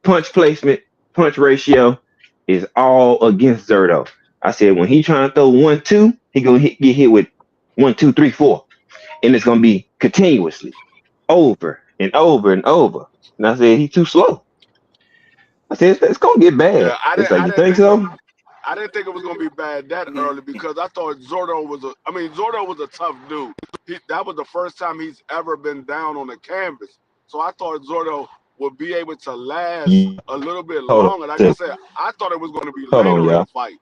punch placement, punch ratio is all against Zerto. I said, when he trying to throw 1-2, he gonna get hit with 1, 2, 3, 4, and it's gonna be continuously over and over and over. And I said, he's too slow. I said, it's gonna get bad. Yeah, it's like, you think so? I didn't think it was gonna be bad that early because I thought Zerto was a tough dude. That was the first time he's ever been down on the canvas. So I thought Zerto would be able to last a little bit longer. Like I said, I thought it was going to be later in the fight.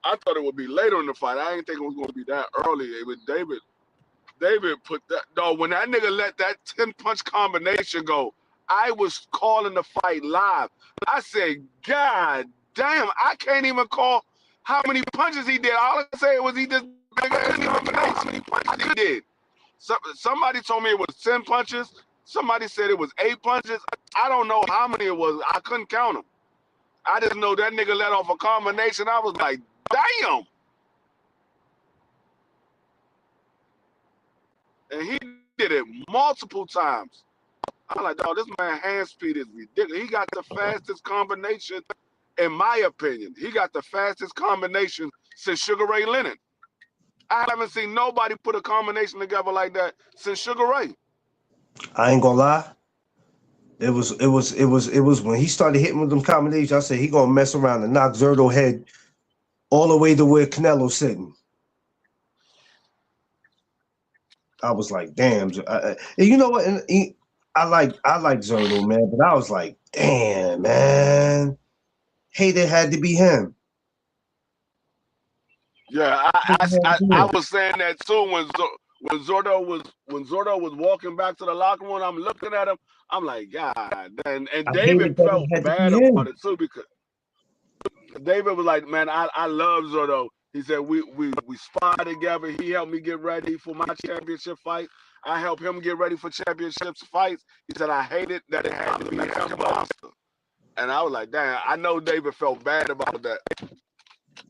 I thought it would be later in the fight. I didn't think it was going to be that early. David put that. No, when that nigga let that 10-punch combination go, I was calling the fight live. I said, God damn, I can't even call how many punches he did. All I say was he just how many punches he did. Somebody told me it was 10 punches. Somebody said it was 8 punches. I don't know how many it was. I couldn't count them. I just know that nigga let off a combination. I was like, damn. And he did it multiple times. I'm like, dog, this man hand speed is ridiculous. He got the fastest combination, in my opinion. He got the fastest combination since Sugar Ray Leonard. I haven't seen nobody put a combination together like that since Sugar Ray. I ain't gonna lie. It was when he started hitting with them combinations. I said he gonna mess around and knock Zerto head all the way to where Canelo's sitting. I was like, damn. And you know what? And I like Zerto, man, but I was like, damn, man. Hate it had to be him. Yeah, I was saying that too when Zerto was walking back to the locker room. I'm looking at him. I'm like, God, and David felt bad about it too, because David was like, man, I love Zerto. He said we sparred together. He helped me get ready for my championship fight. I helped him get ready for championship fights. He said I hated that it had to be him, Monster. And I was like, damn, I know David felt bad about that.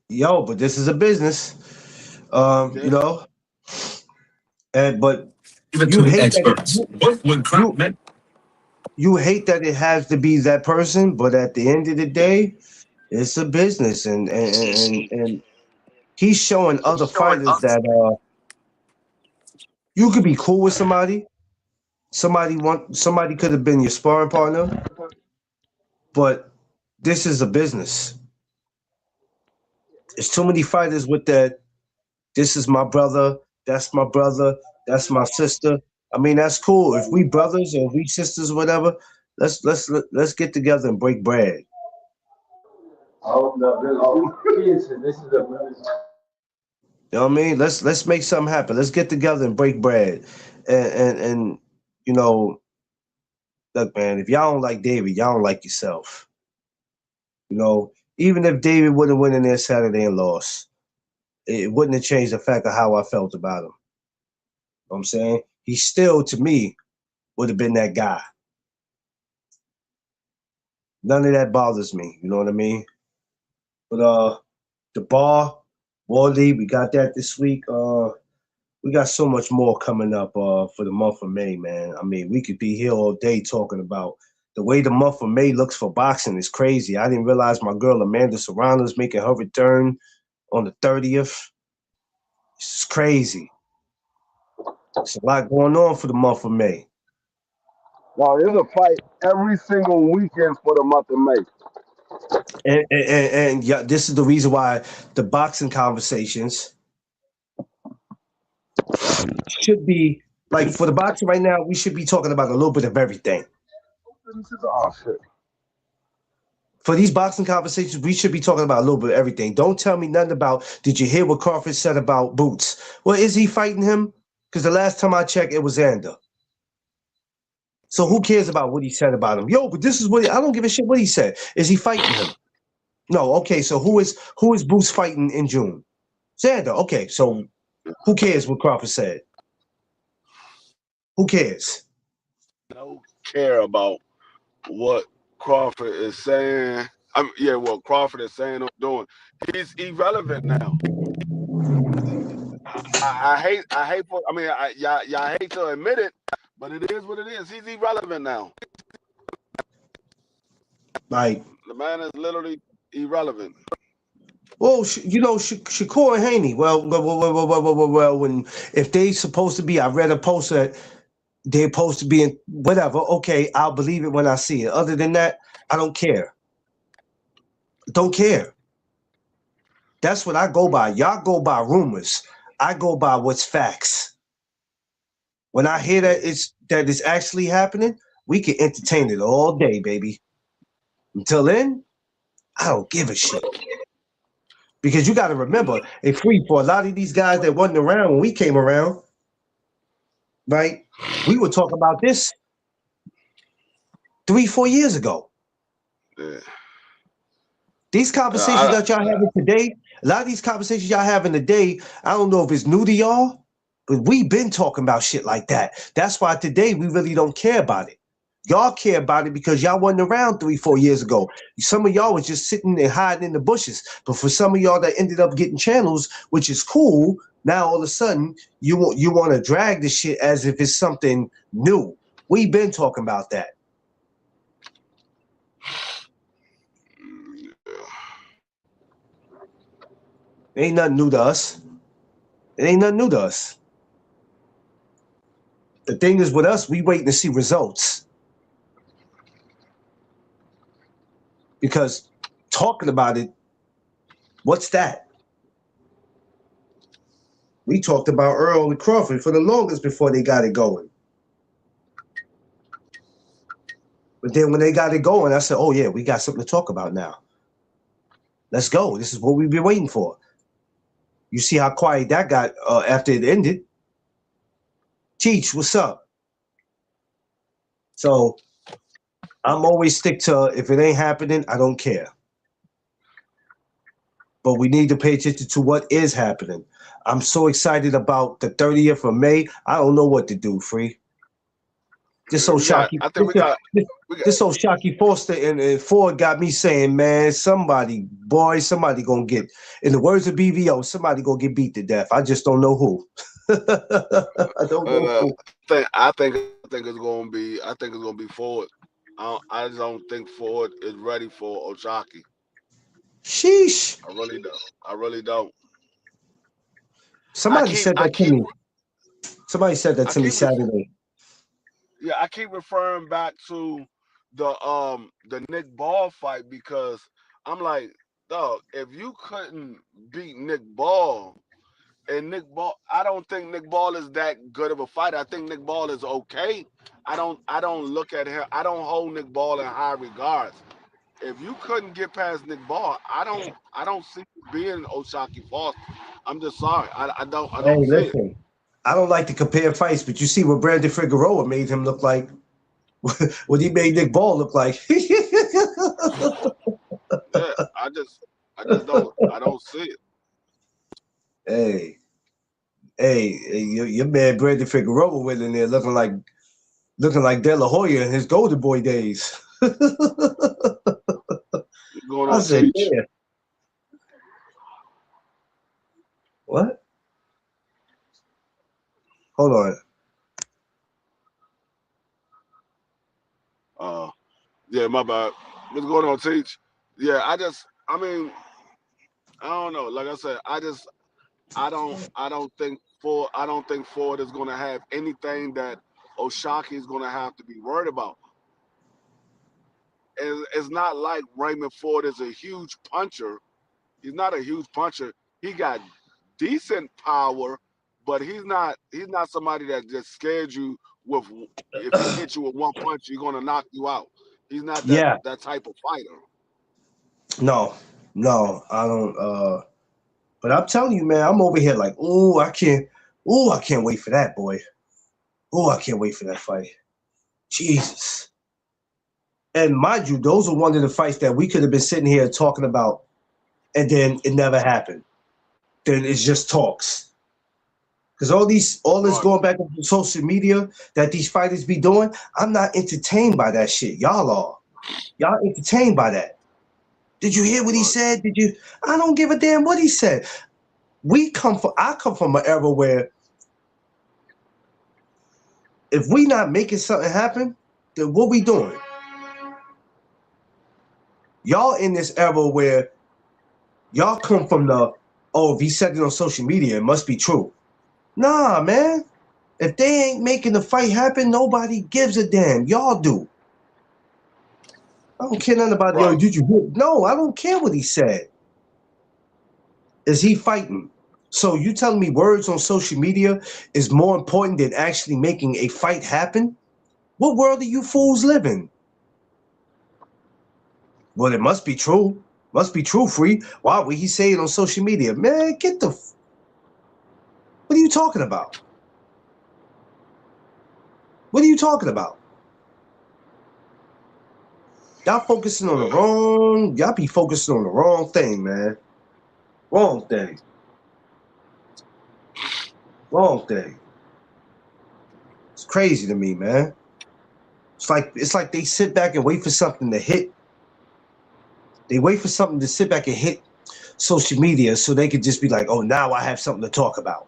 Yo, but this is a business, you know. But you hate experts. You hate that it has to be that person, but at the end of the day, it's a business, and he's showing other fighters that you could be cool with somebody. Somebody could have been your sparring partner, but this is a business. There's too many fighters with that. This is my brother. That's my brother. That's my sister. I mean, that's cool. If we brothers or we sisters, whatever, let's get together and break bread. You know what I mean? Let's make something happen. Let's get together and break bread. And you know, look, man, if y'all don't like David, y'all don't like yourself. You know, even if David would have went in there Saturday and lost, it wouldn't have changed the fact of how I felt about him. You know what I'm saying? He still, to me, would have been that guy. None of that bothers me. You know what I mean? But the bar, Wally, we got that this week. We got so much more coming up for the month of May, man. I mean, we could be here all day talking about the way the month of May looks for boxing is crazy. I didn't realize my girl Amanda Serrano is making her return on the 30th. It's crazy. There's a lot going on for the month of May. No, there's a fight every single weekend for the month of May. And yeah, this is the reason why the boxing conversations should be like, for the boxing right now, we should be talking about a little bit of everything. Oh, shit. For these boxing conversations, we should be talking about a little bit of everything. Don't tell me nothing about, did you hear what Crawford said about Boots? Well, is he fighting him? Because the last time I checked, it was Xander. So who cares about what he said about him? Yo, but this is what I don't give a shit what he said. Is he fighting him? No. Okay, so who is Boots fighting in June? Xander. Okay, so who cares what Crawford said? Who cares? I don't care about what Crawford is saying. What Crawford is saying or doing. He's irrelevant now. I hate y'all hate to admit it, but it is what it is. He's irrelevant now. Like, the man is literally irrelevant. Well, you know, Shakur and Haney. Well, when if they supposed to be, I read a post that they're supposed to be in whatever. Okay, I'll believe it when I see it. Other than that, I don't care. Don't care. That's what I go by. Y'all go by rumors. I go by what's facts. When I hear that it's actually happening, we can entertain it all day, baby. Until then, I don't give a shit. Because you got to remember, it's free for a lot of these guys that wasn't around when we came around, right? We were talking about this 3-4 years ago. Yeah. These conversations that y'all having today, a lot of these conversations y'all having today, I don't know if it's new to y'all But we've been talking about shit like that. That's why today we really don't care about it. Y'all care about it because y'all wasn't around 3-4 years ago. Some of y'all was just sitting and hiding in the bushes. But for some of y'all that ended up getting channels, which is cool, now all of a sudden you want to drag this shit as if it's something new. We've been talking about that. It ain't nothing new to us. It ain't nothing new to us. The thing is with us, we waiting to see results. Because talking about it, what's that? We talked about Earl and Crawford for the longest before they got it going. But then when they got it going, I said, oh yeah, we got something to talk about now. Let's go. This is what we've been waiting for. You see how quiet that got after it ended. Teach, what's up? So I'm always stick to, if it ain't happening, I don't care. But we need to pay attention to what is happening. I'm so excited about the 30th of May. I don't know what to do, Free. This old Shockey, this old Shockey Foster and Ford got me saying, man, somebody gonna get, in the words of BVO, somebody gonna get beat to death. I just don't know who. I don't know who. I think it's gonna be Ford. I just don't think Ford is ready for Ojaki. Sheesh. I really don't. Somebody said that to me. Somebody said that to me Saturday. Yeah, I keep referring back to the Nick Ball fight because I'm like, dog, if you couldn't beat Nick Ball, and Nick Ball, I don't think Nick Ball is that good of a fighter. I think Nick Ball is okay. I don't look at him. I don't hold Nick Ball in high regards. If you couldn't get past Nick Ball, I don't see you being Ojaki Foster. I'm just sorry. I don't see listen, it. I don't like to compare fights, but you see what Brandon Figueroa made him look like. What he made Nick Ball look like. Yeah, I just don't see it. Hey, your man Brandon Figueroa went in there looking like De La Hoya in his Golden Boy days. I said, yeah. What? Hold on. Yeah, my bad. What's going on, Teach? Yeah, I don't know. Like I said, I don't think Ford is gonna have anything that Ojaki is gonna have to be worried about. It's not like Raymond Ford is a huge puncher. He's not a huge puncher. He got decent power, but he's not somebody that just scares you with, if he hits you with one punch, he's gonna knock you out. He's not that type of fighter. No, I don't. But I'm telling you, man, I'm over here like, I can't wait for that, boy. I can't wait for that fight. Jesus. And mind you, those are one of the fights that we could have been sitting here talking about, and then it never happened. Then it's just talks. Because all this going back on social media that these fighters be doing, I'm not entertained by that shit. Y'all are. Y'all entertained by that. Did you hear what he said? I don't give a damn what he said. I come from an era where if we not making something happen, then what we doing? Y'all in this era where y'all come from if he said it on social media, it must be true. Nah, man. If they ain't making the fight happen, nobody gives a damn. Y'all do. I don't care nothing about, yo, did you hear? No, I don't care what he said. Is he fighting? So you telling me words on social media is more important than actually making a fight happen? What world do you fools live in? Well, it must be true. Must be true, Free. Why would he say it on social media? Man, what are you talking about? What are you talking about? Y'all focusing on y'all be focusing on the wrong thing, man. Wrong thing. Wrong thing. It's crazy to me, man. It's like they sit back and wait for something to hit. They wait for something to sit back and hit social media so they could just be like, oh, now I have something to talk about.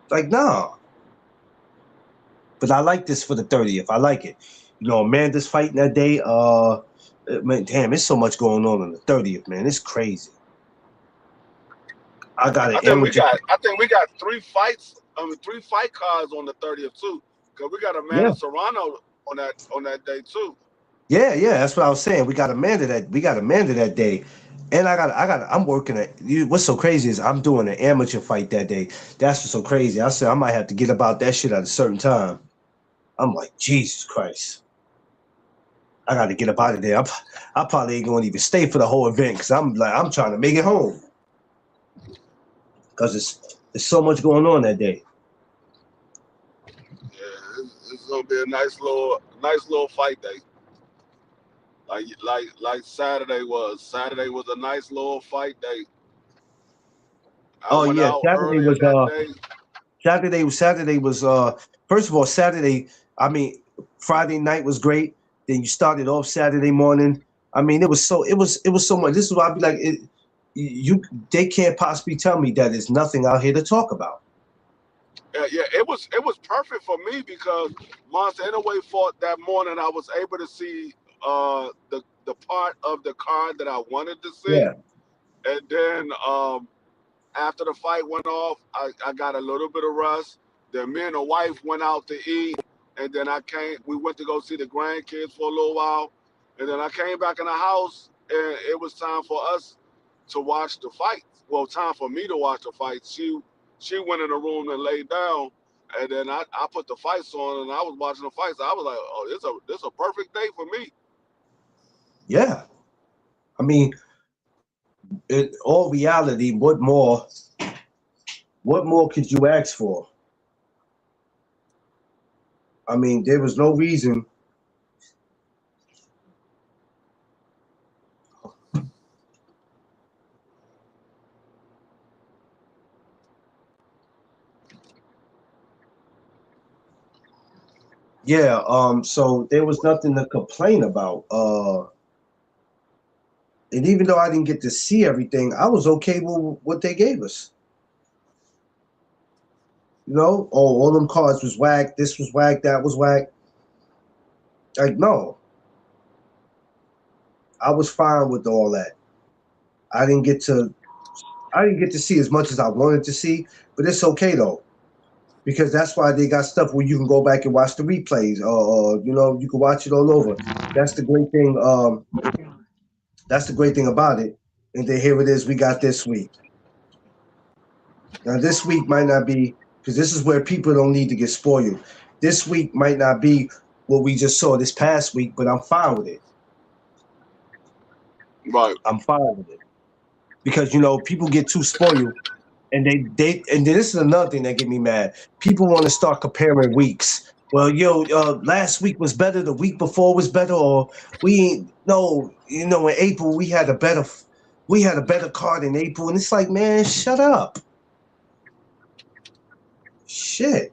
Like, nah. But I like this for the 30th. I like it. You know, Amanda's fighting that day. Man, damn, there's so much going on the 30th, man. It's crazy. I got an amateur. I think we got 3 fights. 3 fight cards on the 30th too. Cause we got Amanda Serrano on that day too. Yeah, that's what I was saying. We got Amanda that day. And I'm working what's so crazy is I'm doing an amateur fight that day. That's what's so crazy. I said I might have to get about that shit at a certain time. I'm like, Jesus Christ. I got to get up out of there. I probably ain't going to even stay for the whole event because I'm trying to make it home. Because there's so much going on that day. Yeah, it's gonna be a nice little fight day. Like Saturday was. Saturday was a nice little fight day. I went out Saturday was that day. Saturday was first of all, Friday night was great. Then you started off Saturday morning. I mean, it was so much. This is why I'd be like, they can't possibly tell me that there's nothing out here to talk about. Yeah, it was perfect for me because Monster Inoue fought that morning. I was able to see the part of the card that I wanted to see. Yeah. And then after the fight went off, I got a little bit of rest. Then me and the wife went out to eat, and then we went to go see the grandkids for a little while, and then I came back in the house, and it was time for us to watch the fight. Well, time for me to watch the fight. She went in the room and laid down, and then I put the fights on, and I was watching the fights. I was like, oh, this a perfect day for me. Yeah. I mean, in all reality, what more could you ask for? I mean, there was no reason. Yeah, so there was nothing to complain about. And even though I didn't get to see everything, I was okay with what they gave us. You know, all them cards was whack, this was whack, that was whack. Like, no. I was fine with all that. I didn't get to see as much as I wanted to see, but it's okay though. Because that's why they got stuff where you can go back and watch the replays, or you know, you can watch it all over. That's the great thing. That's the great thing about it. And then here it is. We got this week. Now this week might not be, because this is where people don't need to get spoiled. This week might not be what we just saw this past week, but I'm fine with it. Right. I'm fine with it because you know people get too spoiled. And and then this is another thing that get me mad. People want to start comparing weeks. Well, last week was better. The week before was better, or in April we had a better card in April, and it's like, man, shut up. Shit.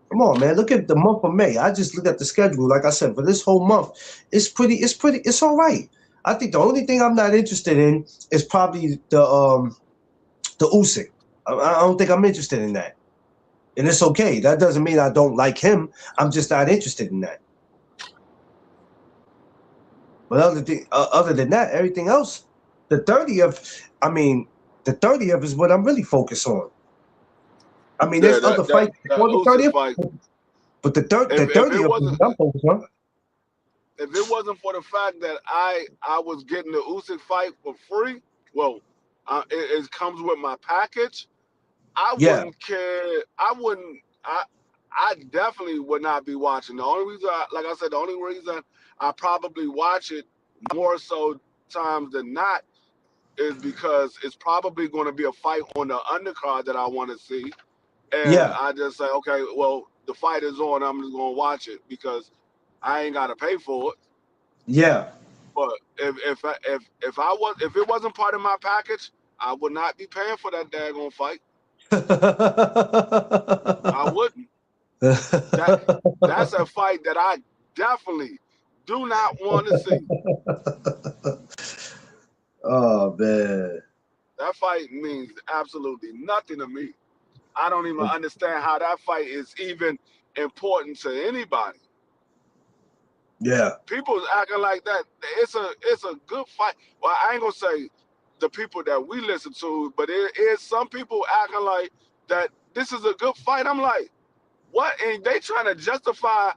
Come on, man. Look at the month of May. I just looked at the schedule. Like I said, for this whole month, it's all right. I think the only thing I'm not interested in is probably the Usyk. I don't think I'm interested in that, and it's okay. That doesn't mean I don't like him. I'm just not interested in that. But other than that, everything else, the 30th. I mean, the 30th is what I'm really focused on. I mean, there's other fights before the 30th, fight. But the 30th is what I'm focused on. If it wasn't for the fact that I was getting the Usyk fight for free, well, it comes with my package. I wouldn't care. I definitely would not be watching. The only reason, like I said, the only reason I probably watch it more so times than not is because it's probably going to be a fight on the undercard that I want to see, and I just say, okay, well, the fight is on. I'm just going to watch it because I ain't got to pay for it. Yeah. But if it wasn't part of my package, I would not be paying for that daggone fight. I wouldn't. That's a fight that I definitely do not want to see. Oh man. That fight means absolutely nothing to me. I don't even understand how that fight is even important to anybody. Yeah. People's acting like that. It's a good fight. Well, I ain't gonna say the people that we listen to, but it is some people acting like that this is a good fight. I'm like, what? And they trying to justify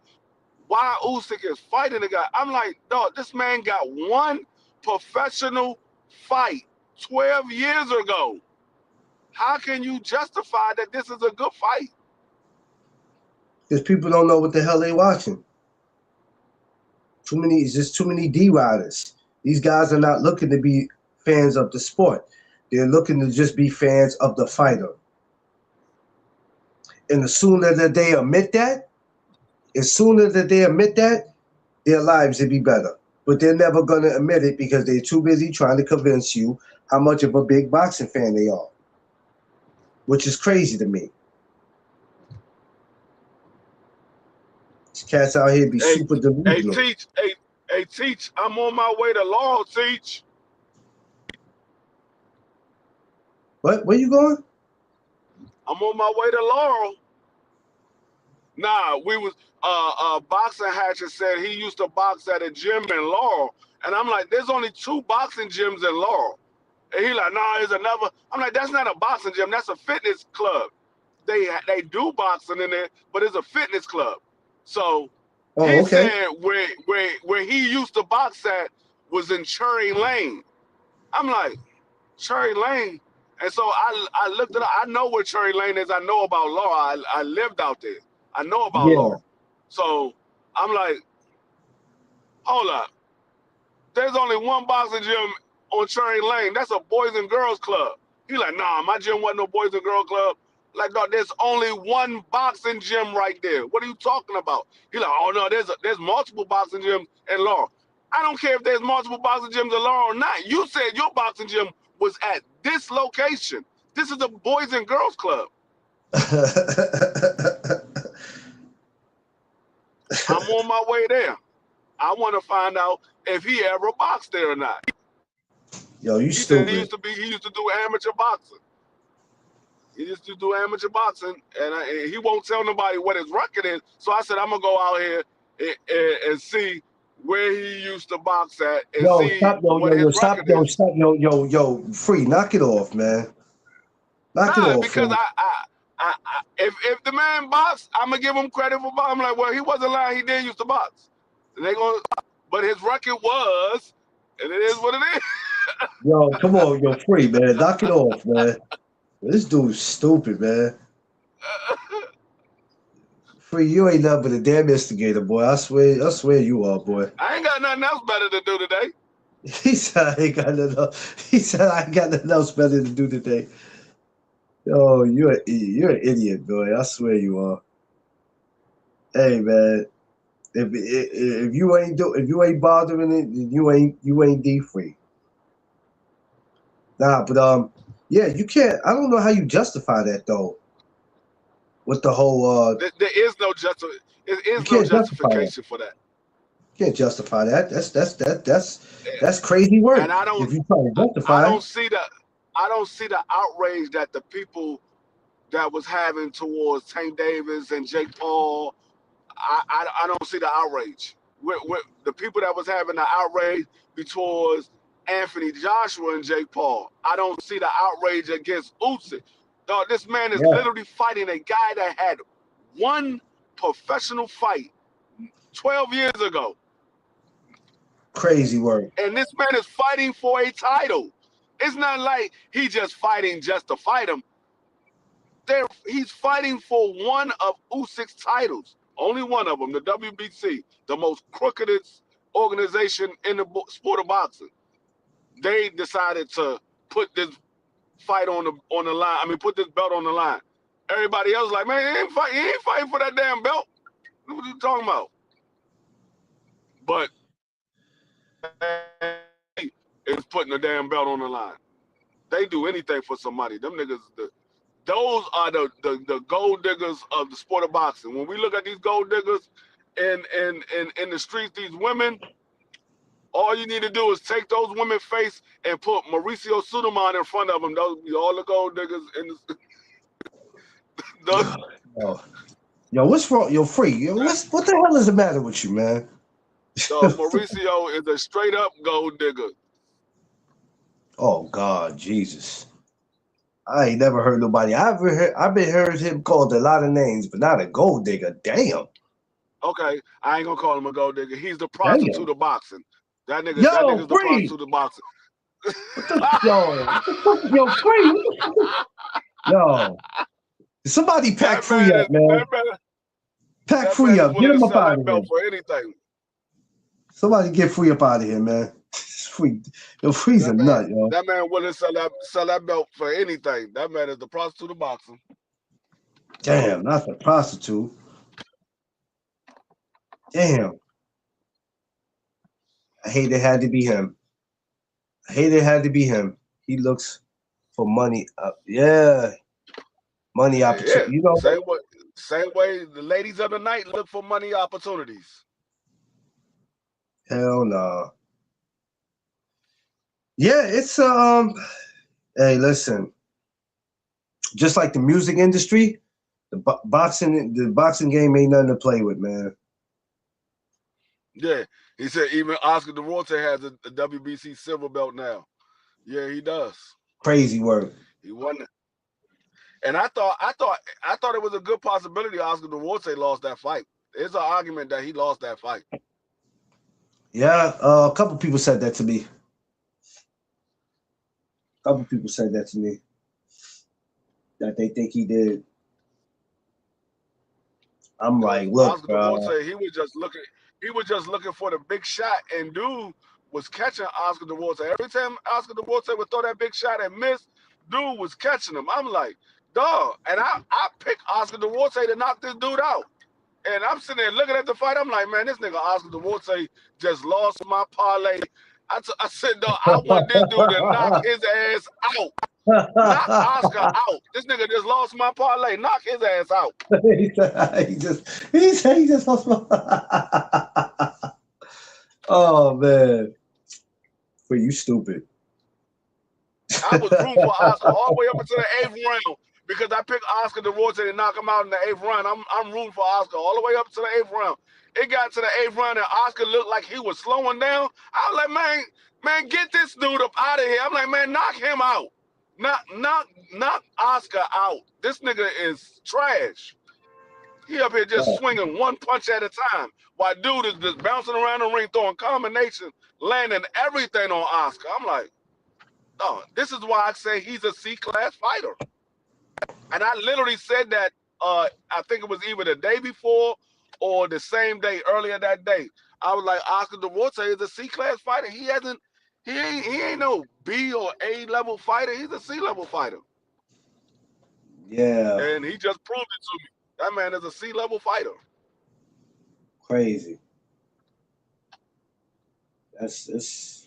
why Usyk is fighting the guy. I'm like, dog, this man got one professional fight 12 years ago. How can you justify that this is a good fight? Because people don't know what the hell they watching. It's just too many D riders. These guys are not looking to be fans of the sport. They're looking to just be fans of the fighter. And the sooner that they admit that, their lives will be better. But they're never going to admit it because they're too busy trying to convince you how much of a big boxing fan they are, which is crazy to me. These cats out here be super delusional. Teach, I'm on my way to Laurel, Teach. What? Where you going? I'm on my way to Laurel. Nah, we was Boxing Hatchet said he used to box at a gym in Laurel. And I'm like, there's only 2 boxing gyms in Laurel. And he like, nah, there's another. I'm like, that's not a boxing gym, that's a fitness club. They do boxing in there, but it's a fitness club. So he said where he used to box at was in Cherry Lane. I'm like, Cherry Lane? And so I looked it up. I know where Cherry Lane is. I know about Laurel. I lived out there. I know about Laurel. So I'm like, hold up. There's only one boxing gym on Cherry Lane. That's a Boys and Girls Club. He like, nah, my gym wasn't no Boys and Girls Club. Like, dog, there's only one boxing gym right there. What are you talking about? He like, oh no, there's multiple boxing gyms in Laurel. I don't care if there's multiple boxing gyms in Laurel or not. You said your boxing gym was at this location. This is a Boys and Girls Club. I'm on my way there. I want to find out if he ever boxed there or not. Yo, you stupid. Said he used to do amateur boxing. He used to do amateur boxing, and he won't tell nobody what his record is. So I said, I'm gonna go out here and see where he used to box at and see what his record is. Yo, Free, knock it off, man. Knock it off. Because if the man boxed, I'm gonna give him credit for boxing. I'm like, well, he wasn't lying. He did used to box, and but his record was, and it is what it is. Yo, come on, yo, Free, man, knock it off, man. This dude's stupid, man. Free, you ain't nothing but a damn instigator, boy. I swear you are, boy. I ain't got nothing else better to do today. He said I ain't got nothing else better to do today. Yo, you're an idiot, boy. I swear you are. Hey, man, if you ain't bothering it, then you ain't D-Free. Nah, but yeah, you can't. I don't know how you justify that though. With the whole there is no justification for that. You can't justify that. That's crazy work. And I don't. If you try to justify, I don't see the outrage that the people that was having towards Tank Davis and Jake Paul. I don't see the outrage. With the people that was having the outrage towards Anthony Joshua and Jake Paul. I don't see the outrage against Usyk. Dog, this man is literally fighting a guy that had one professional fight 12 years ago. Crazy work. And this man is fighting for a title. It's not like he's just fighting just to fight him. He's fighting for one of Usyk's titles. Only one of them, the WBC, the most crookedest organization in the sport of boxing. They decided to put this fight on the line. I mean, put this belt on the line. Everybody else like, man, he ain't fighting for that damn belt. What are you talking about? But is putting the damn belt on the line. They do anything for some money. Them niggas, those are the gold diggers of the sport of boxing. When we look at these gold diggers in the streets, these women, all you need to do is take those women's face and put Mauricio Suleiman in front of them. Those be all the gold diggers in the. Yo, what's wrong? Yo, Free. Yo, what the hell is the matter with you, man? Mauricio is a straight up gold digger. Oh God, Jesus! I ain't never heard nobody. I've been heard him called a lot of names, but not a gold digger. Damn. Okay, I ain't gonna call him a gold digger. He's the prostitute of boxing. That nigga's the Free. prostitute of boxing. Yo, Free. Yo, somebody pack Free up, man. Pack Free up. Get him up out of here. For anything. Somebody get Free up out of here, man. Free. Yo, Free's a nut, yo. That man wouldn't sell that belt for anything. That man is the prostitute of boxing. Damn, not the prostitute. Damn. I hate it had to be him. He looks for money up. Yeah. Money opportunity. Yeah. You know, same way the ladies of the night look for money opportunities. Hell no. Yeah, it's hey, listen. Just like the music industry, the boxing game ain't nothing to play with, man. Yeah, he said even Oscar De Rorte has a WBC silver belt now. Yeah, he does. Crazy work. He won it. And I thought it was a good possibility Oscar De Rorte lost that fight. There's an argument that he lost that fight. Yeah, a couple people said that to me. That they think he did. I'm like, look, Oscar De Rorte, he was just looking for the big shot, and dude was catching Oscar De Rorte. Every time Oscar De Rorte would throw that big shot and miss, dude was catching him. I'm like, dog. And I picked Oscar De Rorte to knock this dude out. And I'm sitting there looking at the fight. I'm like, man, this nigga Oscar De Rorte just lost my parlay. I said, dog, I want this dude to knock his ass out. Knock Oscar out. This nigga just lost my parlay. Knock his ass out. he just lost my. Oh man, for you stupid. I was rooting for Oscar all the way up until the 8th round because I picked Oscar De Rorte to knock him out in the 8th round. I'm rooting for Oscar all the way up to the 8th round. It got to the 8th round and Oscar looked like he was slowing down. I was like, man, get this dude up out of here. I'm like, man, knock him out. Knock Oscar out. This nigga is trash. He up here just swinging one punch at a time while dude is just bouncing around the ring, throwing combinations, landing everything on Oscar. I'm like, oh, this is why I say he's a C-class fighter. And I literally said that, I think it was either the day before or the same day, earlier that day. I was like, Oscar De Rorte is a C-class fighter. He ain't no B or A level fighter. He's a C level fighter. Yeah. And he just proved it to me. That man is a C level fighter. Crazy. That's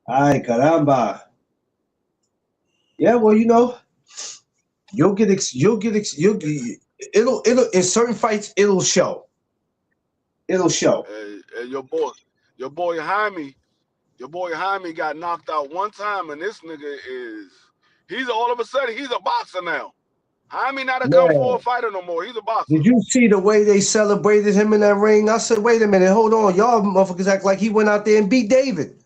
ay caramba. Yeah, well, you know, it'll in certain fights it'll show. And your boy Jaime got knocked out one time, and this nigga he's all of a sudden he's a boxer now. Jaime not a kung fu fighter no more. He's a boxer. Did you see the way they celebrated him in that ring? I said, wait a minute, hold on, y'all motherfuckers act like he went out there and beat David.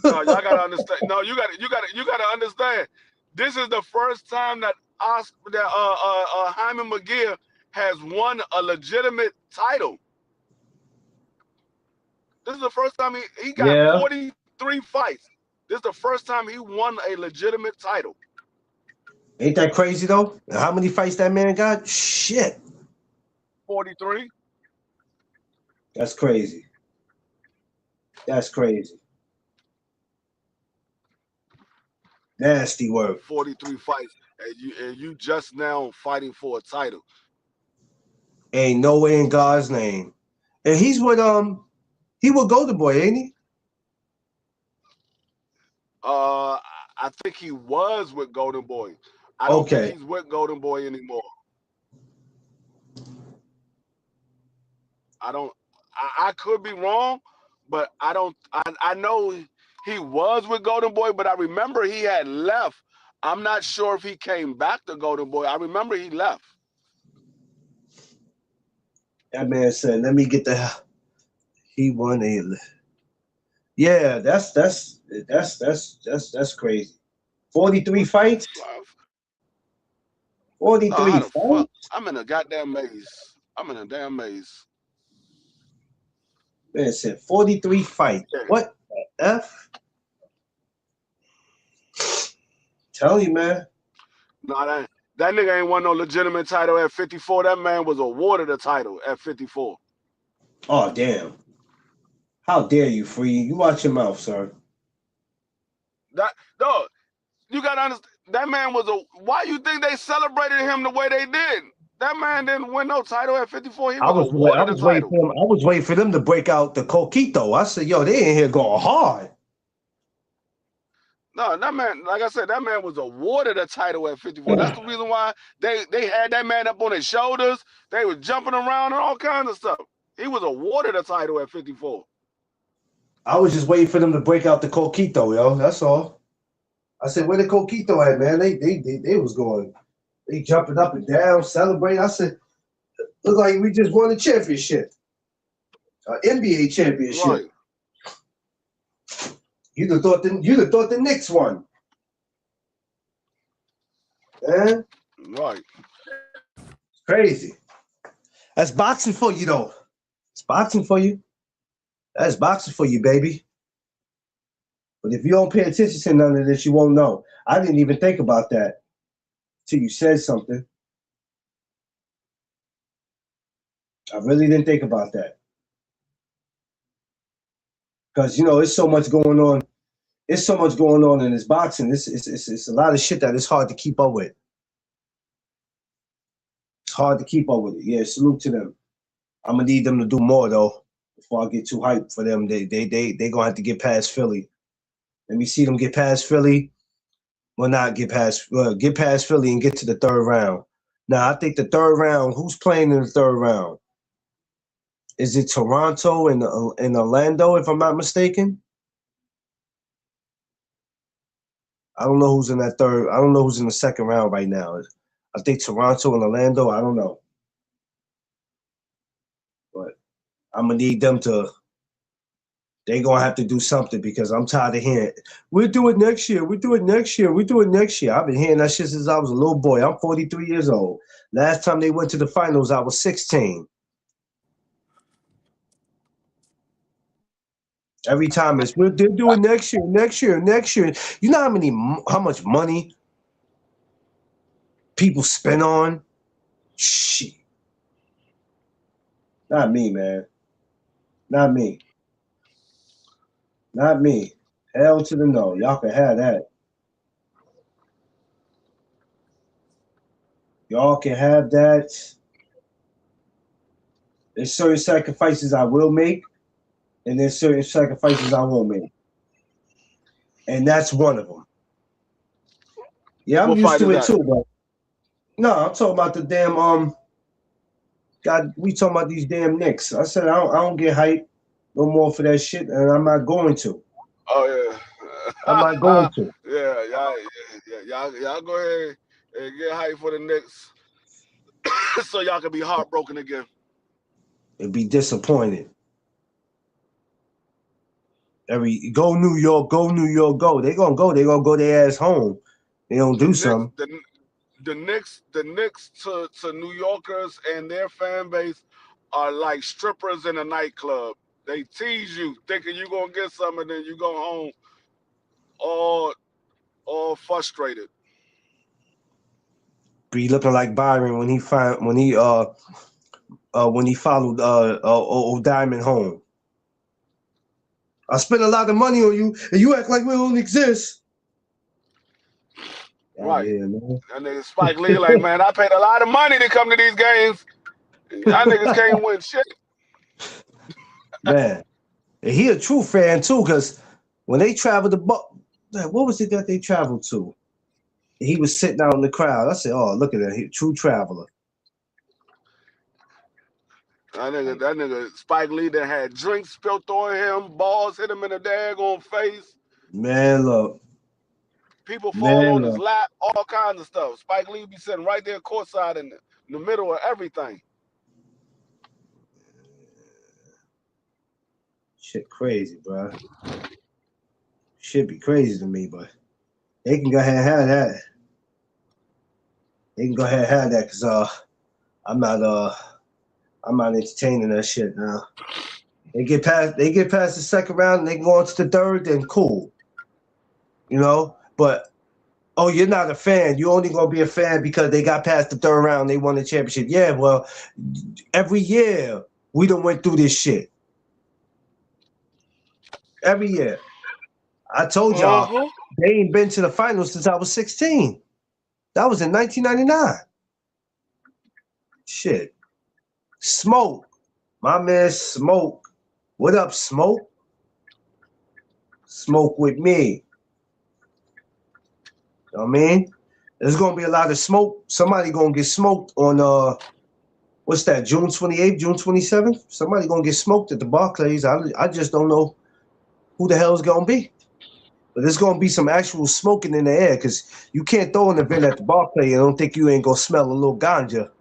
No, y'all gotta understand. No, you gotta understand. This is the first time that Jaime McGear has won a legitimate title. This is the first time he got 43 fights. This is the first time he won a legitimate title. Ain't that crazy though? How many fights that man got? Shit. 43. That's crazy. Nasty work. 43 fights, and you just now fighting for a title. Ain't no way in God's name. And he's with he with Golden Boy, ain't he? I think he was with Golden Boy. I don't think Okay. he's with Golden Boy anymore. I could be wrong, but I know he was with Golden Boy, but I remember he had left. I'm not sure if he came back to Golden Boy. I remember he left. That man said, "Let me get the." He won a. Yeah, that's crazy. 43 fights. No, 43 how the fuck? fights. I'm in a goddamn maze. I'm in a damn maze. Man said 43 fights. Yeah. What the F? Tell you, man. No, that nigga ain't won no legitimate title at 54. That man was awarded a title at 54. Oh, damn. How dare you, Free? You watch your mouth, sir. Dog, you gotta understand. That man was why you think they celebrated him the way they did? That man didn't win no title at 54. He was awarded a title. I was waiting for them to break out the Coquito. I said, yo, they in here going hard. No, that man, like I said, that man was awarded a title at 54. That's the reason why they had that man up on his shoulders. They were jumping around and all kinds of stuff. He was awarded a title at 54. I was just waiting for them to break out the Coquito, yo. That's all. I said, where the Coquito at, man? They was going, they jumping up and down, celebrating. I said, look like we just won a championship, NBA championship. Right. You'd have thought the Knicks won. Man. Right. It's crazy. That's boxing for you, though. It's boxing for you. That's boxing for you, baby. But if you don't pay attention to none of this, you won't know. I didn't even think about that till you said something. I really didn't think about that. Because, you know, it's so much going on. It's so much going on in this boxing. It's a lot of shit that it's hard to keep up with. It's hard to keep up with it. Yeah, salute to them. I'm going to need them to do more, though, before I get too hyped for them. They going to have to get past Philly. Let me see them get past Philly. Well, not get past Philly and get to the third round. Now, I think the third round, who's playing in the third round? Is it Toronto and Orlando, if I'm not mistaken? I don't know who's in that third. I don't know who's in the second round right now. I think Toronto and Orlando. I don't know. But I'm going to need them to. They're going to have to do something because I'm tired of hearing, we'll do it next year. We'll do it next year. We'll do it next year. I've been hearing that shit since I was a little boy. I'm 43 years old. Last time they went to the finals, I was 16. Every time it's, we'll do it next year, next year, next year. You know how much money people spend on? Shit. Not me, man. Not me. Not me. Hell to the no. Y'all can have that. Y'all can have that. There's certain sacrifices I will make, and there's certain sacrifices I won't make. And that's one of them. Yeah, I'm used to it too, but no, I'm talking about the damn God, we talking about these damn Knicks. I said I don't get hyped no more for that shit, and I'm not going to. Oh yeah. I'm not going to. Y'all go ahead and get hyped for the Knicks, so y'all can be heartbroken again. And be disappointed. Go New York, go New York, go. They gonna go their ass home. They don't do something. The Knicks to New Yorkers and their fan base are like strippers in a nightclub. They tease you, thinking you're gonna get something, and then you go home all frustrated. Be looking like Byron when he followed old Diamond home. I spent a lot of money on you, and you act like we don't exist. Right. Yeah, man. And then Spike Lee like, man, I paid a lot of money to come to these games. Y'all niggas can't win shit. Man, and he a true fan too, because when they travel to Man, what was it that they traveled to? He was sitting out in the crowd. I said, "Oh, look at that, he, true traveler." That nigga Spike Lee that had drinks spilled on him, balls hit him in the daggone face, Man, look, people fall man, on his look. lap, all kinds of stuff. Spike Lee be sitting right there courtside in the middle of everything. Shit, crazy, bro. Shit be crazy to me, but they can go ahead and have that. They can go ahead and have that, cause I'm not entertaining that shit now. They get past the second round and they go on to the third, then cool. You know? But oh, you're not a fan. You're only gonna be a fan because they got past the third round, they won the championship. Yeah, well, every year we done went through this shit. Every year. I told y'all they ain't been to the finals since I was 16. That was in 1999. Shit. Smoke. My man Smoke. What up, Smoke? Smoke with me. You know what I mean? There's gonna be a lot of smoke. Somebody gonna get smoked on what's that, June 28th, June 27th? Somebody gonna get smoked at the Barclays. I just don't know who the hell is gonna be. But there's gonna be some actual smoking in the air because you can't throw an event at the Barclays and don't think you ain't gonna smell a little ganja.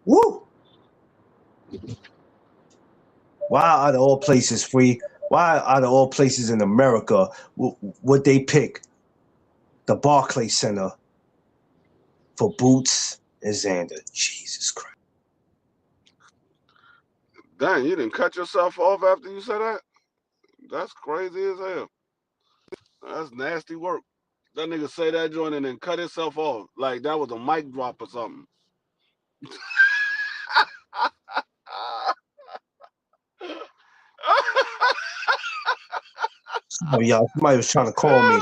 Woo! Why out of all places free? Why out of all places in America would they pick the Barclays Center for Boots and Xander? Jesus Christ. Dang, you didn't cut yourself off after you said that? That's crazy as hell. That's nasty work. That nigga say that joint and then cut himself off. Like that was a mic drop or something. Somebody was trying to call me.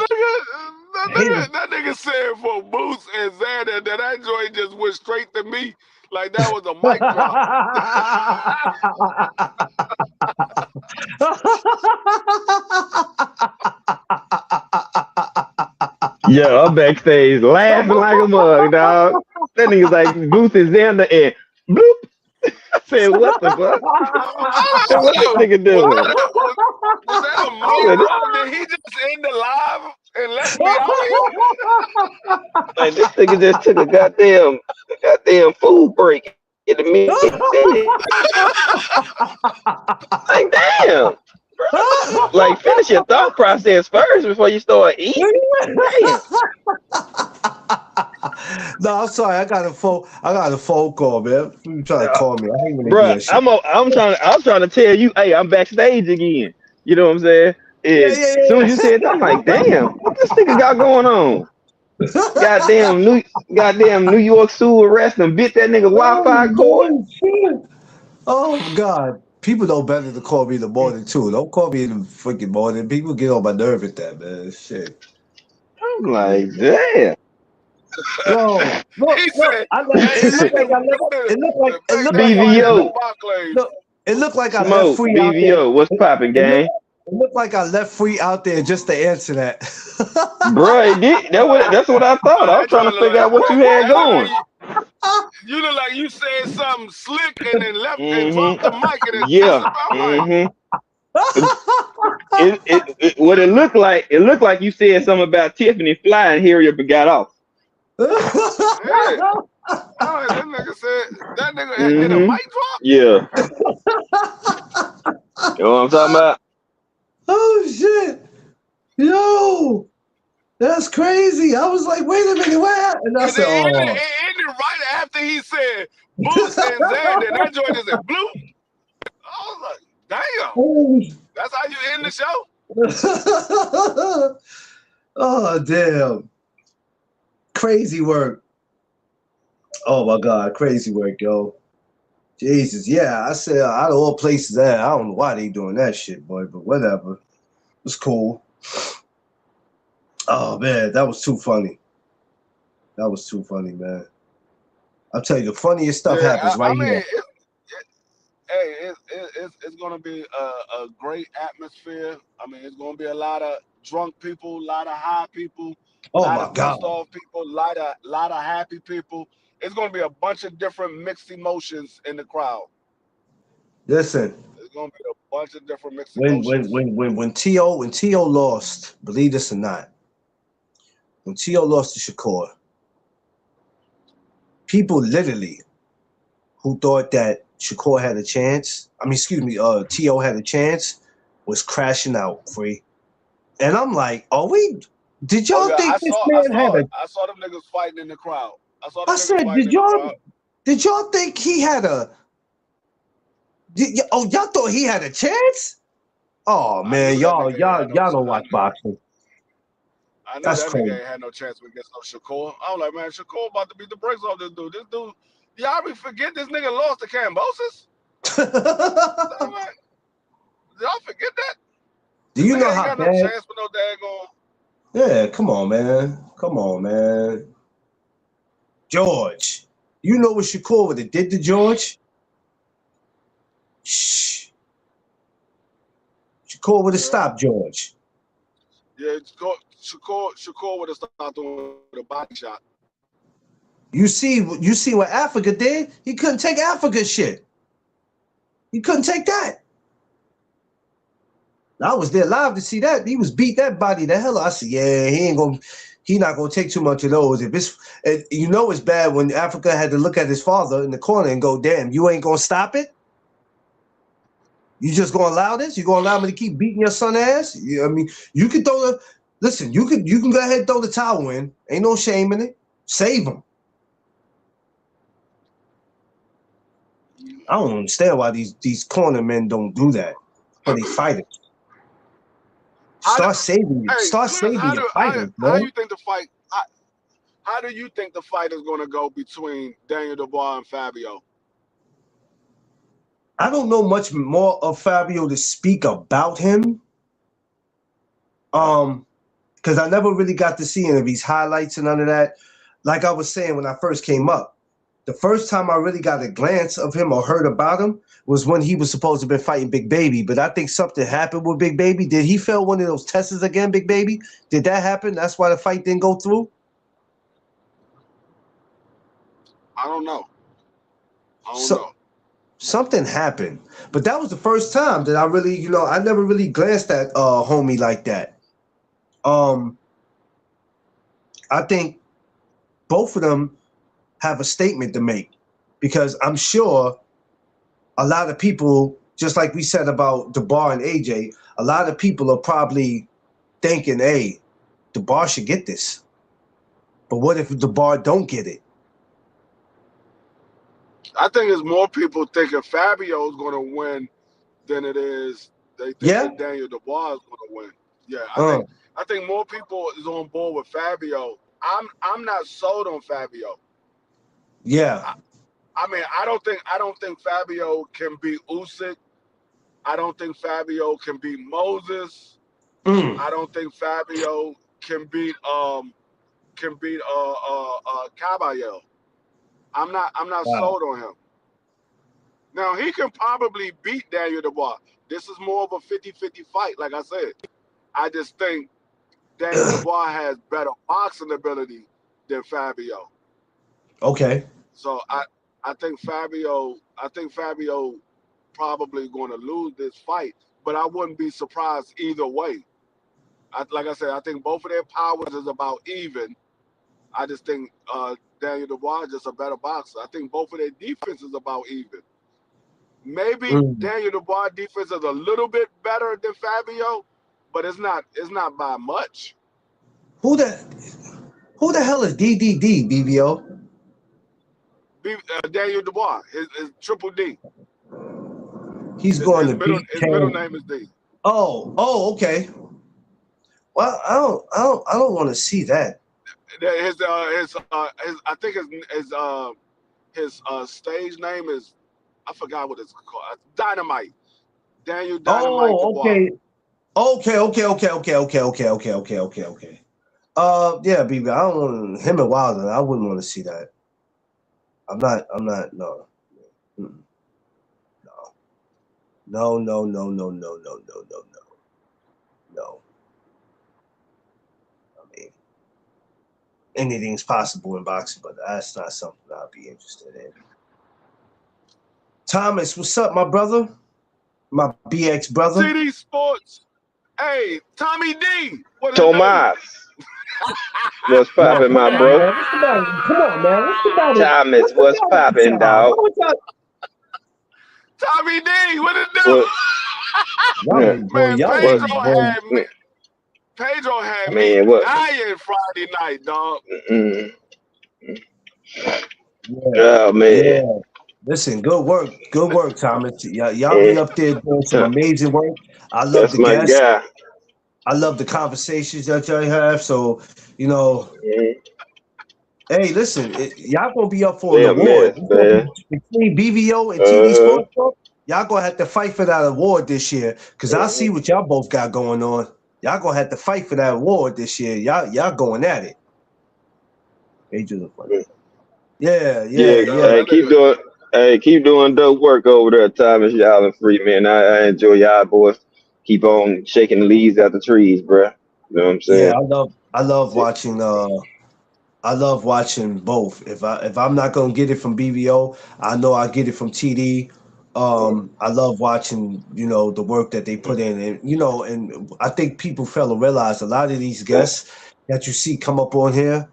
That nigga said for Boots and Xander that joint just went straight to me. Like that was a mic drop. Yeah, I'm backstage laughing like a mug, dog. That nigga's like Booth and Xander and bloop. I said, what the fuck? What this nigga doing? Was that a mic drop? Did he just end the live and left me out here? Like this nigga just took a goddamn food break in the middle. Like damn. Like finish your thought process first before you start eating. Damn. No, I'm sorry. I got a phone call, man. You trying to call me? I hate when they do Bro, that shit. I'm trying to tell you, hey, I'm backstage again. You know what I'm saying? As soon as you said that, I'm like, damn, what this nigga got going on? Goddamn New York sewer arrest and bit that nigga Wi-Fi cord. Oh God. People know better to call me in the morning too. Don't call me in the freaking morning. People get on my nerve at that, man. Shit. I'm like, damn. Yo, look, He said, it looked like I Smoke, left free out there. BVO, what's popping, gang? It looked like I left free out there just to answer that. Bro, that's what I thought. I was trying to figure out what you had going. You look like you said something slick and then left and dropped the mic and then what it looked like you said something about Tiffany flying here you got off. That nigga said that nigga did a mic drop? Yeah. You know what I'm talking about? Oh shit. Yo. That's crazy. I was like, wait a minute, what happened? And I said, it ended right after he said Boots and Xander. That joint just said bloop. I was like, damn. That's how you end the show? Oh, damn. Crazy work. Oh, my God. Crazy work, yo. Jesus. Yeah, I said, out of all places, I don't know why they doing that shit, boy, but whatever. It's cool. Oh, man, that was too funny. That was too funny, man. I'll tell you, the funniest stuff happens here. hey, it's gonna be a great atmosphere. I mean, it's gonna be a lot of drunk people, a lot of high people, a Oh lot my of God. pissed off people, a lot of happy people. It's gonna be a bunch of different mixed emotions in the crowd. Listen, It's gonna be a bunch of different mixed emotions. when T.O. lost, believe this or not, when T.O. lost to Shakur, people literally who thought that Shakur had a chance, T.O. had a chance, was crashing out, free. And I'm like, did Oh y'all yeah, think this man had a I saw them niggas fighting in the crowd. I saw I them niggas said, fighting in the crowd. did y'all think he had y'all thought he had a chance? Oh I knew man, that y'all nigga ain't had no. don't watch boxing. I knew That's that nigga crazy. ain't had no chance against no Shakur. I was like, man, Shakur about to beat the brakes off this dude. This dude, y'all be forget this nigga lost to Cambosis? Y'all forget that? Do This you know nigga ain't how got no bad? chance for no daggone. Yeah, come on, man. George, you know what Shakur would have did to George? Shh. Shakur would have Yeah, stopped George. yeah. Shakur would have stopped doing with a body shot. You see what Africa did? He couldn't take Africa's shit. He couldn't take that. I was there live to see that. He was beat that body the hell out. I said, yeah, he not gonna take too much of those. If it's it's bad when Africa had to look at his father in the corner and go, damn, you ain't gonna stop it? You just gonna allow this? You gonna allow me to keep beating your son ass? I mean, you can throw the listen, you can go ahead and throw the towel in. Ain't no shame in it. Save him. I don't understand why these corner men don't do that for these fighters. Start saving Hey, Chris, your fighters, how man. you think the fight? How do you think the fight is gonna go between Daniel Dubois and Fabio? I don't know much more of Fabio to speak about him. Because I never really got to see any of these highlights and none of that. Like I was saying when I first came up, the first time I really got a glance of him or heard about him was when he was supposed to be fighting Big Baby. But I think something happened with Big Baby. Did he fail one of those tests again, Big Baby? Did that happen? That's why the fight didn't go through? I don't know. Know. Something happened. But that was the first time that I really, I never really glanced at homie like that. I think both of them have a statement to make because I'm sure a lot of people, just like we said about DeBar and AJ, a lot of people are probably thinking, hey, DeBar should get this. But what if DeBar don't get it? I think it's more people thinking Fabio's going to win than it is they think that Daniel Dubois is going to win. Yeah, I think more people is on board with Fabio. I'm not sold on Fabio. Yeah. I mean, I don't think Fabio can beat Usyk. I don't think Fabio can beat Moses. I don't think Fabio can beat Caballero. I'm not sold on him. Now he can probably beat Daniel Dubois. This is more of a 50-50 fight, like I said. I just think Daniel Dubois has better boxing ability than Fabio. Okay. So I think Fabio probably going to lose this fight, but I wouldn't be surprised either way. Like I said, I think both of their powers is about even. I just think Daniel Dubois is just a better boxer. I think both of their defense is about even. Maybe Daniel Dubois' defense is a little bit better than Fabio, but it's not by much. Who the hell is DDD, BBO? Daniel Dubois, his Triple D. He's going to beat his middle name is D. Oh, okay. Well, I don't want to see that. I think his stage name is, I forgot what it's called. Dynamite. Daniel Dynamite Dubois. Okay. Yeah, BB. I don't want him and Wilder. I wouldn't want to see that. I'm not. No. No. I mean, anything's possible in boxing, but that's not something I'd be interested in. Thomas, what's up, my brother? My BX brother. CD Sports. Hey, Tommy D. What it do? Tomas, what's poppin', my Come bro? on, man. What's the matter? Come on, man. What's the matter? Thomas, What's the what's matter with poppin', y'all? dog? Why would y'all- Tommy D. What it do? What? Y'all Yeah. been, boy, Man, y'all What? been, Pedro had me Man, what? dying Friday night, dog. Mm, yeah, oh man. yeah. Listen, good work, Thomas. Y'all be Yeah. up there doing some amazing work. I love That's the my guests. guy. I love the conversations that y'all have. So, you know, Mhm. hey, listen, y'all gonna be up for an Yeah, award. man, man. Between BVO and TD Uh, Sports Talk, y'all gonna have to fight for that award this year. Cause I see what y'all both got going on. Y'all gonna have to fight for that award this year. Y'all going at it. Yeah. Hey, keep doing dope work over there, Thomas. Y'all and free, man. I enjoy y'all boys. Keep on shaking the leaves out the trees, bruh. You know what I'm Yeah, saying? I love watching both. If I'm not gonna get it from BVO, I know I get it from TD. I love watching, the work that they put in, and I think people fail to realize a lot of these guests that you see come up on here,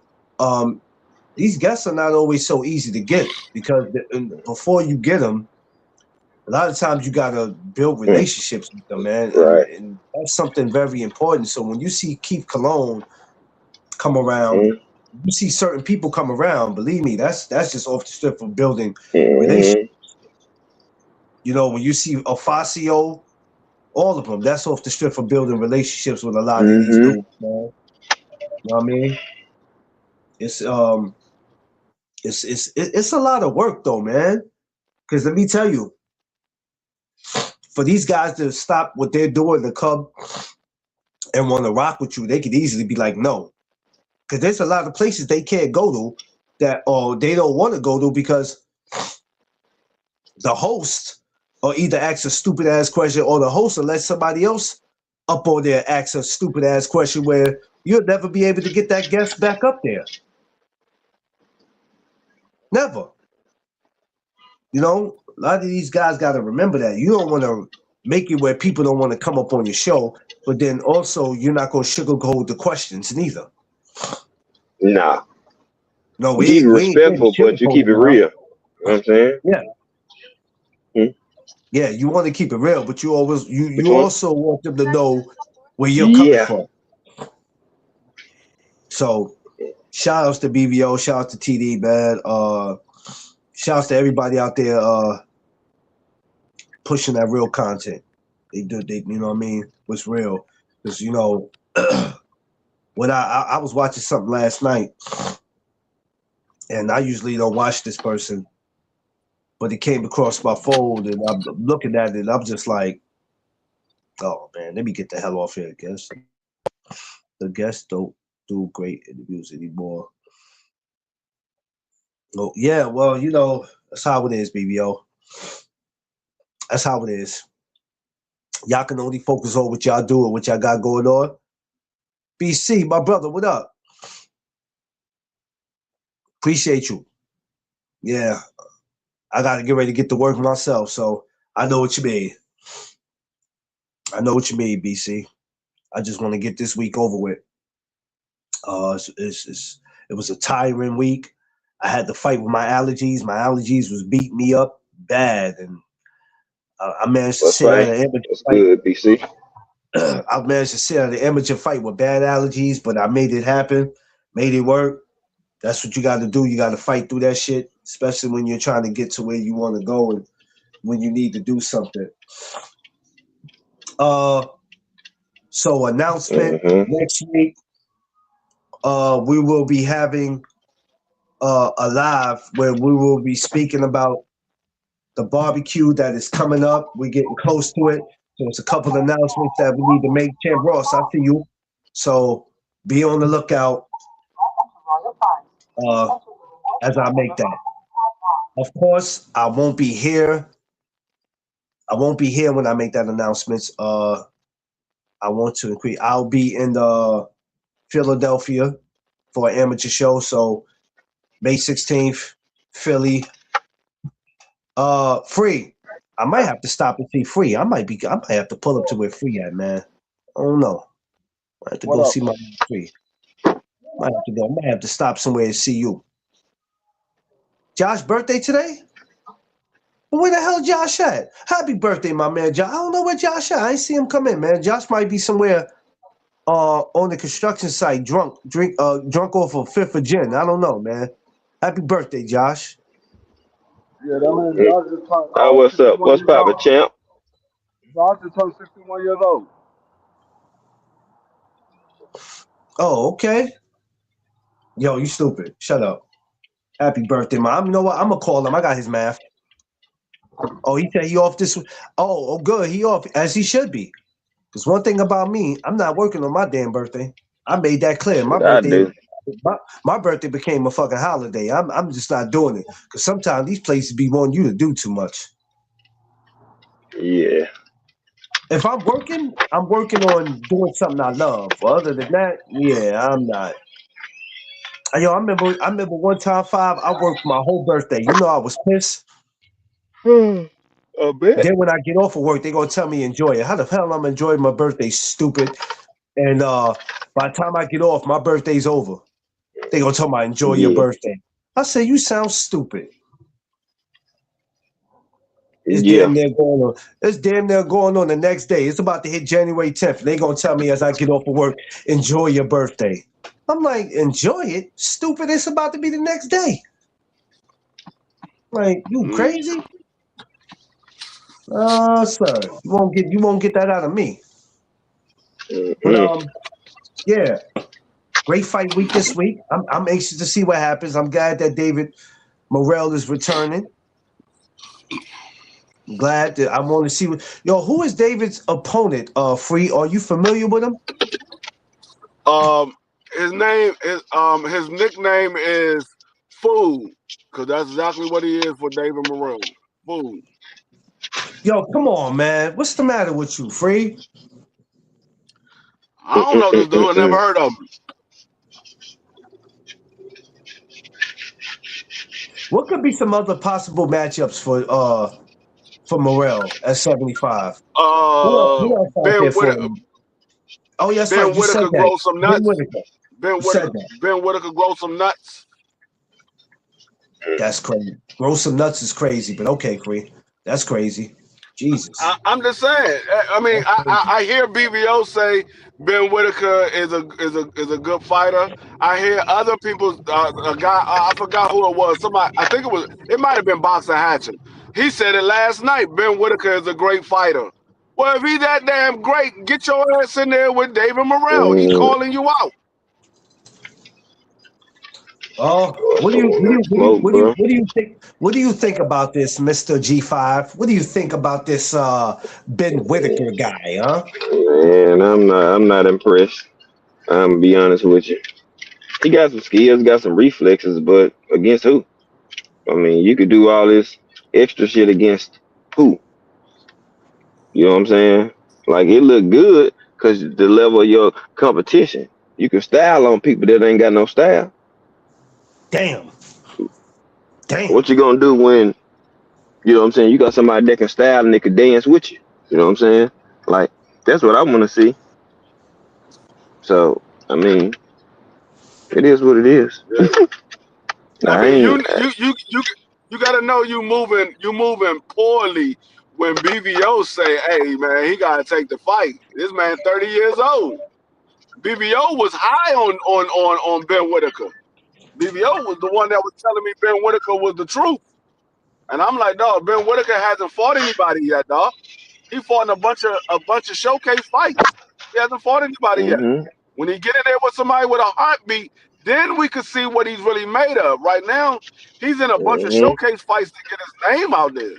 these guests are not always so easy to get because before you get them, a lot of times you gotta build relationships with them, man, Right. and that's something very important. So when you see Keith Cologne come around, Mhm. you see certain people come around. Believe me, that's just off the strip of building relationships. Mhm. When you see Ofacio, all of them, that's off the strip of building relationships with a lot of these Mhm. dudes, man. You know what I mean? It's a lot of work though, man. Because let me tell you, for these guys to stop what they're doing, the Cub, and want to rock with you, they could easily be like, no. Because there's a lot of places they can't go to that, or they don't want to go to because the host or either ask a stupid ass question or the host will let somebody else up on there ask a stupid ass question where you'll never be able to get that guest back up there. Never. A lot of these guys got to remember that. You don't want to make it where people don't want to come up on your show, but then also you're not going to sugarcoat the questions neither. Nah. No, You keep it we ain't here to respectful, but you keep sugarcoat it it now. real. You know what I'm saying? Yeah. Hmm. Yeah, you want to keep it real, but you always Which you one? also want them to know where you're coming Yeah. from. So shout outs to BVO, shout out to TD, man. Shout outs to everybody out there pushing that real content. They you know what I mean? What's real? Because when I was watching something last night, and I usually don't watch this person, but it came across my phone, and I'm looking at it, and I'm just like, oh man, let me get the hell off here, I guess. The guests don't do great interviews anymore. Oh, yeah, well, that's how it is, BBO. That's how it is. Y'all can only focus on what y'all do and what y'all got going on. BC, my brother, what up? Appreciate you. Yeah, I got to get ready to get to work myself, so I know what you mean. I know what you mean, BC. I just want to get this week over with. It was a tiring week. I had to fight with my allergies. My allergies was beating me up bad, and I managed to What's sit at fine? an amateur What's fight. good, BC? I managed to sit at an amateur fight with bad allergies, but I made it happen, made it work. That's what you got to do. You got to fight through that shit, especially when you're trying to get to where you want to go and when you need to do something. So announcement Mhm. next week. We will be having a live where we will be speaking about the barbecue that is coming up. We're getting close to it. So it's a couple of announcements that we need to make. Champ Ross, I see you. So be on the lookout as I make that. Of course, I won't be here I won't be here when I make that announcement. I want to increase. I'll be in Philadelphia for an amateur show. So May 16th, Philly. Free. I might have to stop and see Free. I might have to pull up to where Free at, man. I don't know. I have to What go up? see my man Free. I might have to stop somewhere and see you. Josh's birthday today? Well, where the hell Josh at? Happy birthday, my man Josh. I don't know where Josh at. I ain't see him come in, man. Josh might be somewhere on the construction site, drunk off of Fifth of Gin. I don't know, man. Happy birthday, Josh. Yeah, that man Josh just turned What's up? 61 What's years poppin', old. champ? Josh just turned 61 years old. Oh, okay. Yo, you stupid. Shut up. Happy birthday, man. You know what? I'm gonna call him. I got his math. Oh, he said he off this. Oh, good. He off as he should be. Because one thing about me, I'm not working on my damn birthday. I made that clear. My Shit, I birthday, do. my birthday became a fucking holiday. I'm just not doing it because sometimes these places be wanting you to do too much. Yeah. If I'm working on doing something I love. Other than that, yeah, I'm not. Yo, I remember one time, I worked my whole birthday. You know, I was pissed. A bit. Then when I get off of work, they're gonna tell me enjoy it. How the hell I'm enjoying my birthday, stupid? And by the time I get off, my birthday's over. They gonna tell me enjoy your birthday. I say you sound stupid. It's damn near going on. It's damn near going on the next day. It's about to hit January 10th. They gonna tell me as I get off of work, enjoy your birthday. I'm like, enjoy it? Stupid, it's about to be the next day. Like, you crazy? Sir, you won't get that out of me. But yeah. Great fight week this week. I'm anxious to see what happens. I'm glad that David Morrell is returning. I'm glad that I want to see who is David's opponent? Free. Are you familiar with him? His name is his nickname is Food, because that's exactly what he is for David Morrell. Food. Yo, come on, man. What's the matter with you, Free? I don't know this dude. I never heard of him. What could be some other possible matchups for Morrell at 75? Who else out there for him? Oh, yes, Ben right. You said Whitaker that. grow some nuts. Ben Whitaker grow some nuts. That's crazy. Grow some nuts is crazy, but okay, Free. That's crazy. Jesus. I'm just saying. I mean, I hear BBO say Ben Whitaker is a good fighter. I hear other people. A guy, I forgot who it was. Somebody, I think it might have been Boxer Hatchet. He said it last night. Ben Whitaker is a great fighter. Well, if he's that damn great, get your ass in there with David Morrell. He calling you out. Oh, what do you think? What do you think about this, Mr. G5? What do you think about this Ben Whitaker guy, huh? Man, I'm not impressed. I'm gonna be honest with you. He got some skills, got some reflexes, but against who? I mean, you could do all this extra shit against who? You know what I'm saying? Like, it look good because the level of your competition. You can style on people that ain't got no style. Damn. What you gonna do when, you know what I'm saying, you got somebody that can style and they can dance with you? You know what I'm saying? Like, that's what I want to see. So, I mean, it is what it is. Yeah. I mean, you gotta know you moving poorly when BBO say, "Hey man, he gotta take the fight." This man 30 years old. BBO was high on Ben Whitaker. BBO was the one that was telling me Ben Whitaker was the truth, and I'm like, dog, Ben Whitaker hasn't fought anybody yet, dog. He fought in a bunch of showcase fights. He hasn't fought anybody yet. When he get in there with somebody with a heartbeat, then we could see what he's really made of. Right now, he's in a bunch of showcase fights to get his name out there.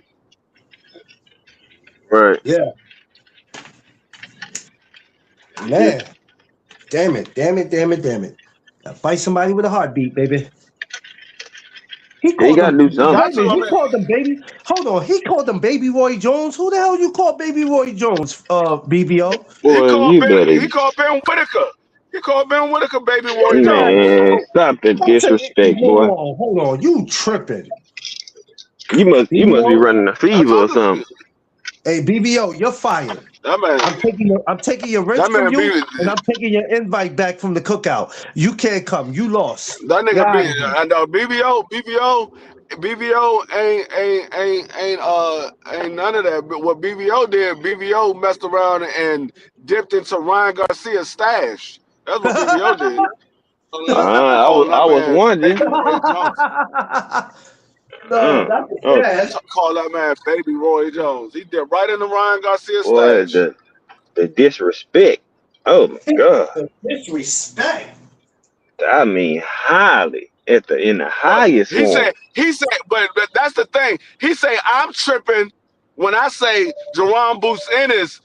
Right. Yeah. Man. Damn it. Fight somebody with a heartbeat, baby. He Yeah, you called gotta him. do something. Wait a That's what minute. I He mean. called him baby. Hold on. He called him Baby Roy Jones. Who the hell you call Baby Roy Jones? BBO. Boy, you better, He called Ben Whitaker. He called Ben Whitaker Baby Roy Man, Jones. man, stop the I said, disrespect, boy. no, hold on. You tripping? You must be BBO. running a I fever or told him something. Hey, BBO, you're fired. that man. I'm taking your rent That from man you, beat and I'm taking your invite back from the cookout. You can't come. You lost. that Get nigga out beat. of here. And BBO ain't none of that. But what BBO did, BBO messed around and dipped into Ryan Garcia's stash. That's what BBO did. I Calling that was man wondering. Baby Roy Jones. No, that's Oh, trash. Call that man Baby Roy Jones. He did right into Ryan Garcia's boy, stash. the disrespect. Oh my God. Disrespect. I mean, highly in the highest He form. said, but that's the thing. He say I'm tripping when I say Jerome Boots Ennis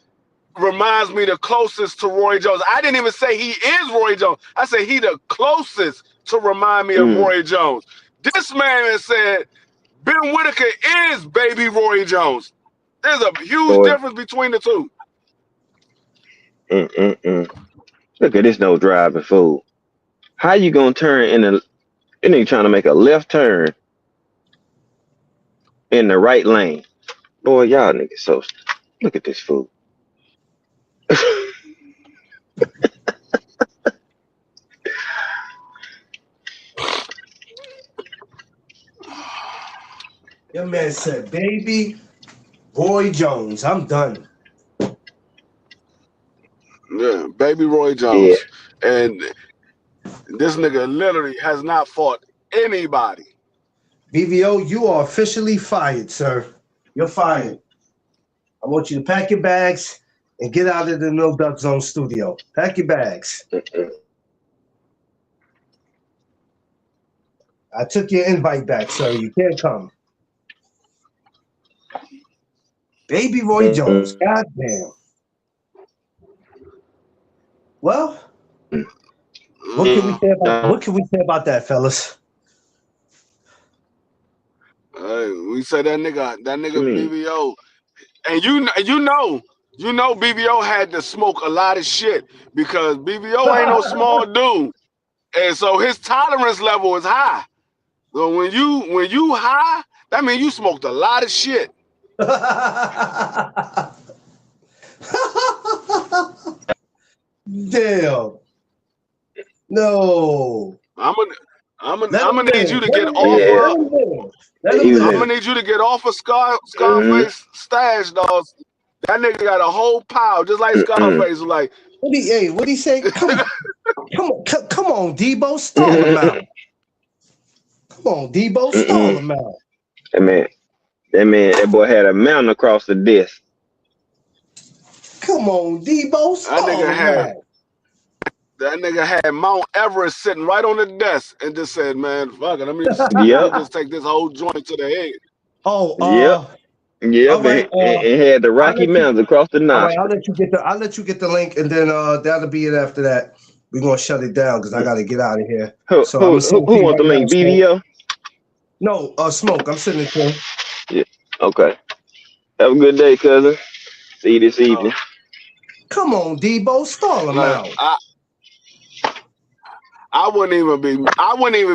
reminds me the closest to Roy Jones. I didn't even say he is Roy Jones. I said he the closest to remind me of Roy Jones. This man has said Ben Whitaker is Baby Roy Jones. There's a huge Boy. difference between the two. Look at this no driving fool. How you gonna turn in a? You nigga trying to make a left turn in the right lane. Boy, y'all niggas so. Look at this fool. Your man said, Baby Roy Jones. I'm done. Yeah, Baby Roy Jones. And this nigga literally has not fought anybody. BVO, you are officially fired, sir. You're fired. I want you to pack your bags and get out of the No Duck Zone studio. Pack your bags. I took your invite back, sir. You can't come. Baby Roy Jones. Goddamn. Well, what can we say about that, fellas? We said that nigga BBO, and you know BBO had to smoke a lot of shit because BBO ain't no small dude, and so his tolerance level is high. So when you high, that means you smoked a lot of shit. Damn. No. I'm gonna need you to get off. I'm gonna need you to get off of Scarface stash, dog. That nigga got a whole pile, just like Scarface. Like, what he say? Come on, Debo, stall him out. Come on, Debo, stall him out. That boy had a mountain across the desk. Come on, Debo, stall him out. That nigga had Mount Everest sitting right on the desk and just said, "Man, fuck it, let me just take this whole joint to the head." Oh, right, and had the Rocky Mountains across the nostril. All right, I'll let you get the link, and then that'll be it. After that, we're gonna shut it down because I gotta get out of here. Who wants the link? BBO? No, Smoke. I'm sitting in here. Yeah. Okay. Have a good day, cousin. See you this evening. Come on, Debo, stall him out. I wouldn't even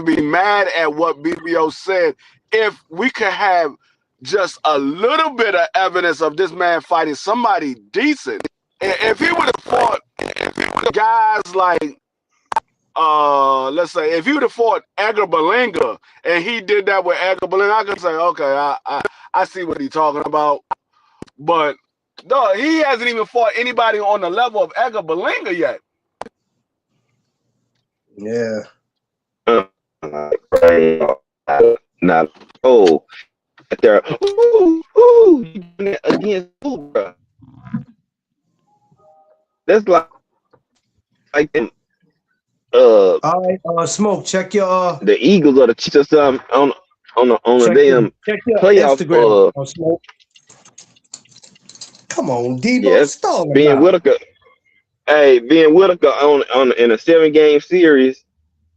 be mad at what BBO said if we could have just a little bit of evidence of this man fighting somebody decent. If he would have fought guys like let's say if he would have fought Edgar Berlanga and he did that with Edgar Berlanga, I could say, okay, I see what he's talking about. But no, he hasn't even fought anybody on the level of Edgar Berlanga yet. Yeah. Not there. Against who, bro? That's like them. All right, Smoke. Check your the Eagles or the Chiefs or something on the damn playoff. Instagram, Smoke. Come on, Debo, stall him Ben out. Whitaker. Hey, Ben Whitaker in a 7-game series.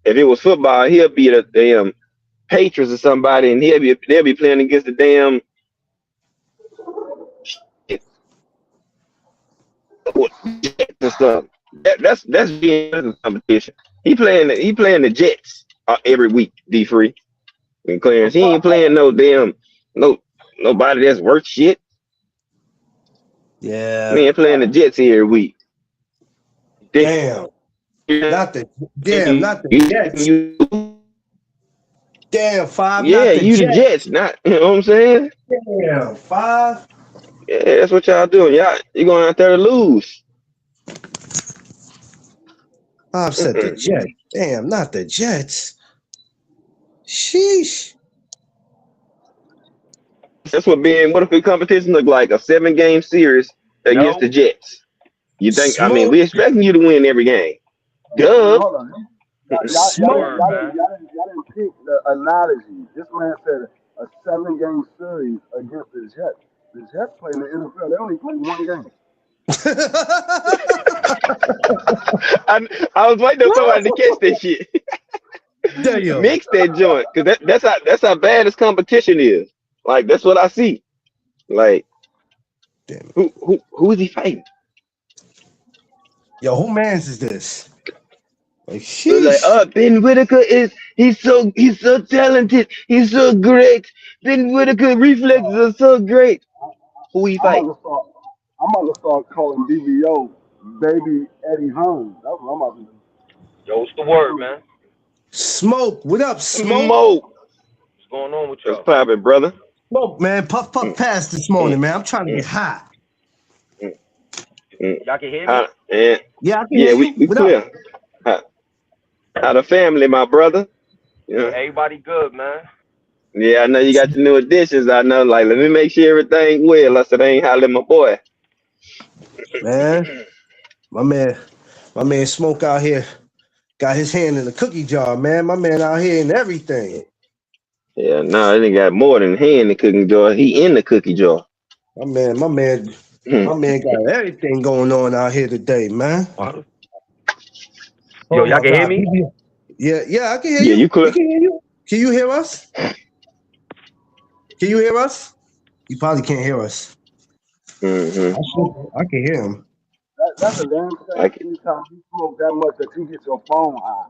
If it was football, he'll beat a damn Patriots or somebody, and they'll be playing against the damn Jets or something. That's being a competition. He playing the Jets every week. D3 and Clarence. He ain't playing nobody that's worth shit. Yeah. Man, playing the Jets every week. Damn. Not the Jets. Damn, 5. Yeah, not the you Jets. the Jets, not you know what I'm saying? Damn, 5. Yeah, that's what y'all doing. You're going out there to lose. I've said the Jets. Damn, not the Jets. Sheesh. That's what if the competition look like, a 7-game series against the Jets. You think? Smoke. I mean, we expecting you to win every game. Duh. Hold on. Y'all didn't pick the analogy. This man said a 7-game series against the Jets. The Jets play in the NFL. They only play 1 game. I was waiting on somebody to catch that shit. Damn. Mix that joint, because that's how bad this competition is. Like, that's what I see. Like, Damn. who is he fighting? Yo, who man's is this? Like, Like, Ben Whitaker he's so talented. He's so great. Ben Whitaker reflexes are so great. Who he fighting? I'm about to start calling BBO Baby Eddie Hearn. That's what I'm about to do. Yo, what's the word, man? Smoke. What up, Smoke? What's going on with y'all? What's poppin', brother? Smoke, man. Puff pass this morning, man. I'm trying to get hot. Y'all can hear me? Yeah, I can hear you. we clear. How the family, my brother? Yeah. Everybody good, man. Yeah, I know you got the new additions. I know, like, let me make sure everything well. I said, I ain't hollering my boy. Man, my man Smoke out here got his hand in the cookie jar, man. My man out here in everything. Yeah, no, he got more than hand in the cookie jar. He in the cookie jar. My man got everything going on out here today, man. Yo, y'all can hear me? Yeah, I can hear Yeah, you. you clear. Can hear you. Can you hear us? Can you hear us? You probably can't hear us. Mm-hmm. I can hear him. That's a damn shame. Anytime you smoke that much that you get your phone high.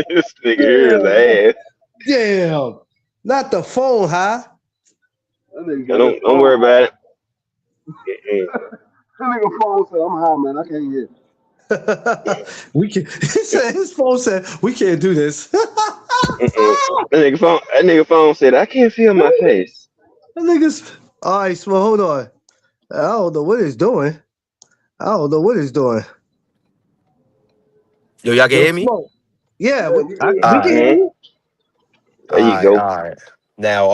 This nigga here is ass. Damn. Not the phone high. Don't worry about it. That nigga phone said, I'm high, man. I can't hear. We can. His phone said we can't do this. That nigga phone said I can't feel my face. That nigga's. All right, so hold on. I don't know what it's doing. Yo, y'all can hear me? Smoke. Yeah, we can Alright. hear you. There you go. All right. Now,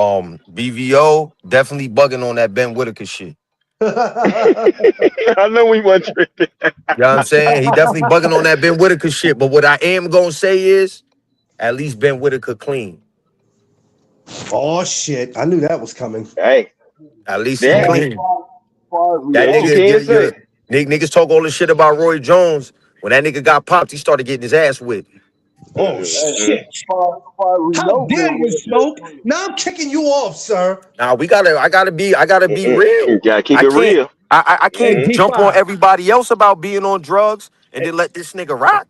BVO definitely bugging on that Ben Whitaker shit. I know we weren't tripping. You know what I'm saying? He definitely bugging on that Ben Whitaker shit. But what I am gonna say is, at least Ben Whitaker clean. Oh shit! I knew that was coming. Hey, At least Yeah. he clean. That Yeah, you can't say. niggas talk all this shit about Roy Jones. When that nigga got popped, he started getting his ass whipped. Oh shit! How dare you, Smoke? Now I'm kicking you off, sir. Now I gotta be real. You gotta keep I it can't- real. I can't Hey, jump D5. on everybody else about being on drugs and then let this nigga rock.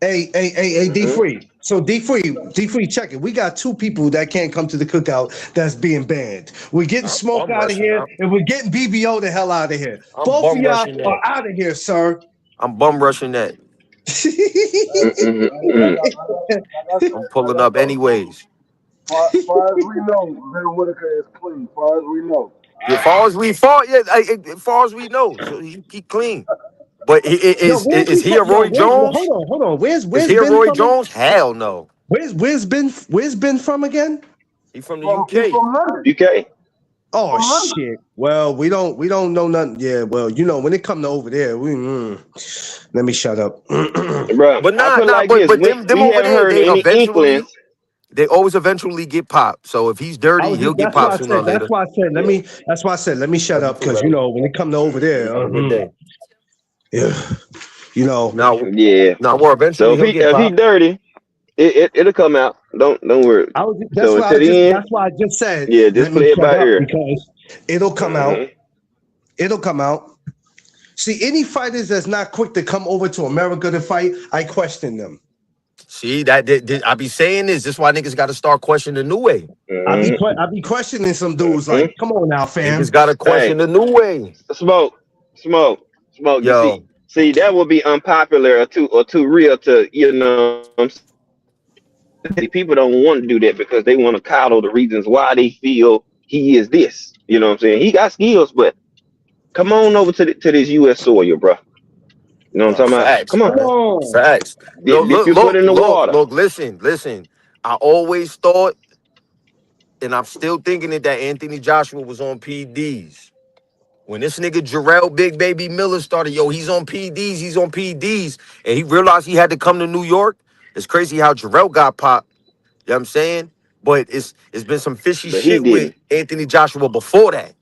Hey, D3. So D3, check it. We got 2 people that can't come to the cookout that's being banned. We're getting Smoke I'm out of rushing here, out. and we're getting BBO the hell out of here. I'm Both of bum y'all rushing that. are out of here, sir. I'm bum rushing that. I'm pulling up anyways. Far as we know, Ben Whitaker is clean. Far as we know. As far as we know, so he clean. But is he a Roy Jones? Hold on. Where's Is he a Ben Roy from? Jones? Hell no. Where's Ben from again? He from the He's UK. from London. UK. Oh shit. Well, we don't know nothing. Yeah, well, when it come to over there, let me shut up. Bro, But I put it like but this. them We over haven't there, heard any inklings. they always eventually get popped. So if he's dirty, he'll get popped sooner or later. That's why I said let me shut up because when it come to over there, Have a good day. yeah. You know, Now, Yeah. now, well, So eventually he'll get if he popped. dirty, it'll come out. Don't worry. So until the end, that's why I just said, yeah, just let me play it shut by up ear. because it'll come out. Mhm. It'll come out. See, any fighters that's not quick to come over to America to fight, I question them. See that I be saying this. This is why niggas got to start questioning the new way. I Mhm. be questioning some dudes Mhm. like, come on now, fam. Niggas got to question Hey, the new way. smoke. You Yo, see, that would be unpopular or too real to people don't want to do that because they want to coddle the reasons why they feel he is this. You know what I'm saying? He got skills, but come on over to this U.S. soil, bro. You know what I'm talking about? facts, Come on, Come man. on. Facts. dip your foot in the water. Look. Listen. I always thought, and I'm still thinking it, that Anthony Joshua was on PDs. When this nigga Jarrell Big Baby Miller started, he's on PDs, and he realized he had to come to New York. It's crazy how Jarrell got popped. You know what I'm saying? But it's been some fishy But he shit with didn't. Anthony Joshua before that.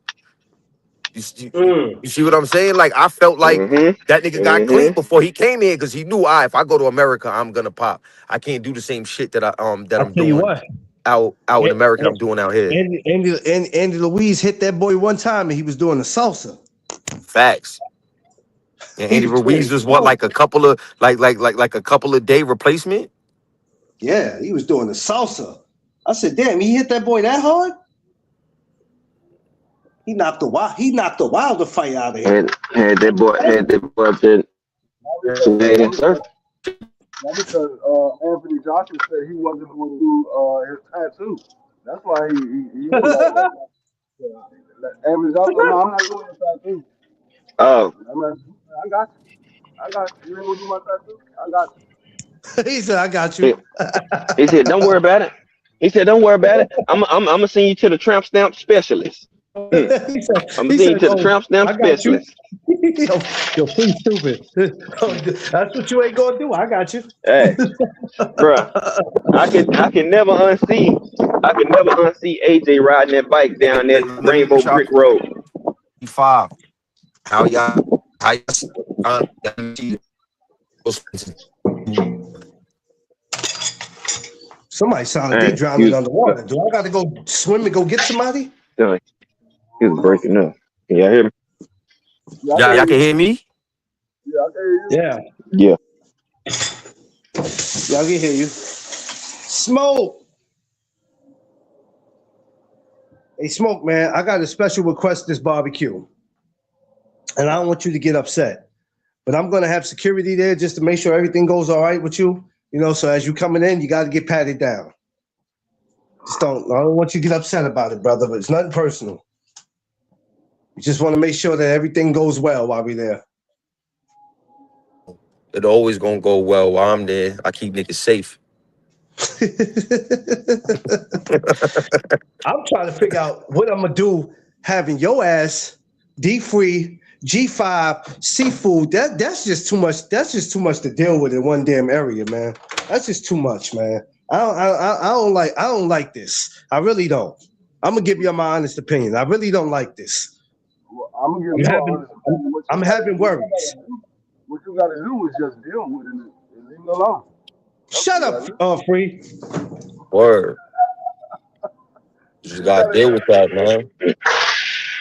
You see what I'm saying? Like, I felt like that nigga got clean before he came here because he knew, if I go to America, I'm gonna pop. I can't do the same shit that I'm I'll tell you doing what. out in A- America. A- I'm doing out here. Andy Louise hit that boy one time and he was doing the salsa. Facts. And He Andy was doing Ruiz was what, salsa. like a couple of like a couple of day replacement? Yeah, he was doing the salsa. I said, damn, he hit that boy that hard? He knocked the Wilder fight out of him. Had that boy up there swinging surf. That's because Anthony Joshua said he wasn't going to do his tattoo. That's why he was like, Anthony Joshua, no, I'm not doing your tattoo. Oh, I got you. You ain't gonna do my tattoo? I got you. He said, I got you. he said, don't worry about it. He said, don't worry about it. I'm gonna send you to the tramp stamp specialist. I'm he gonna send you to the tramp stamp I got you. specialist. Yo, please stupid. That's what you ain't gonna do. I got you. Hey, bro, I can never unsee AJ riding that bike down that Rainbow Brick Road. 5. How y'all Somebody sounded they drowning underwater. Do I gotta go swim and go get somebody? No, he was breaking up. Can y'all hear me? Y'all can hear me? Yeah, I can hear you. Yeah. Yeah. Y'all can hear you. Smoke. Hey, Smoke, man, I got a special request this barbecue. And I don't want you to get upset. But I'm gonna have security there just to make sure everything goes all right with you. You know, so as you coming in, you gotta get patted down. I don't want you to get upset about it, brother, but it's nothing personal. You just want to make sure that everything goes well while we're there. It always gonna go well while I'm there. I keep niggas safe. I'm trying to figure out what I'm gonna do having your ass D-Free, G5, seafood. That's just too much. That's just too much to deal with in one damn area, man. That's just too much, man. I don't like this. I really don't. I'm gonna give you my honest opinion. I really don't like this. Well, I'm having worries. What you gotta do is just deal with it and leave it alone. Shut up, Free. Word. You just gotta deal with that, man.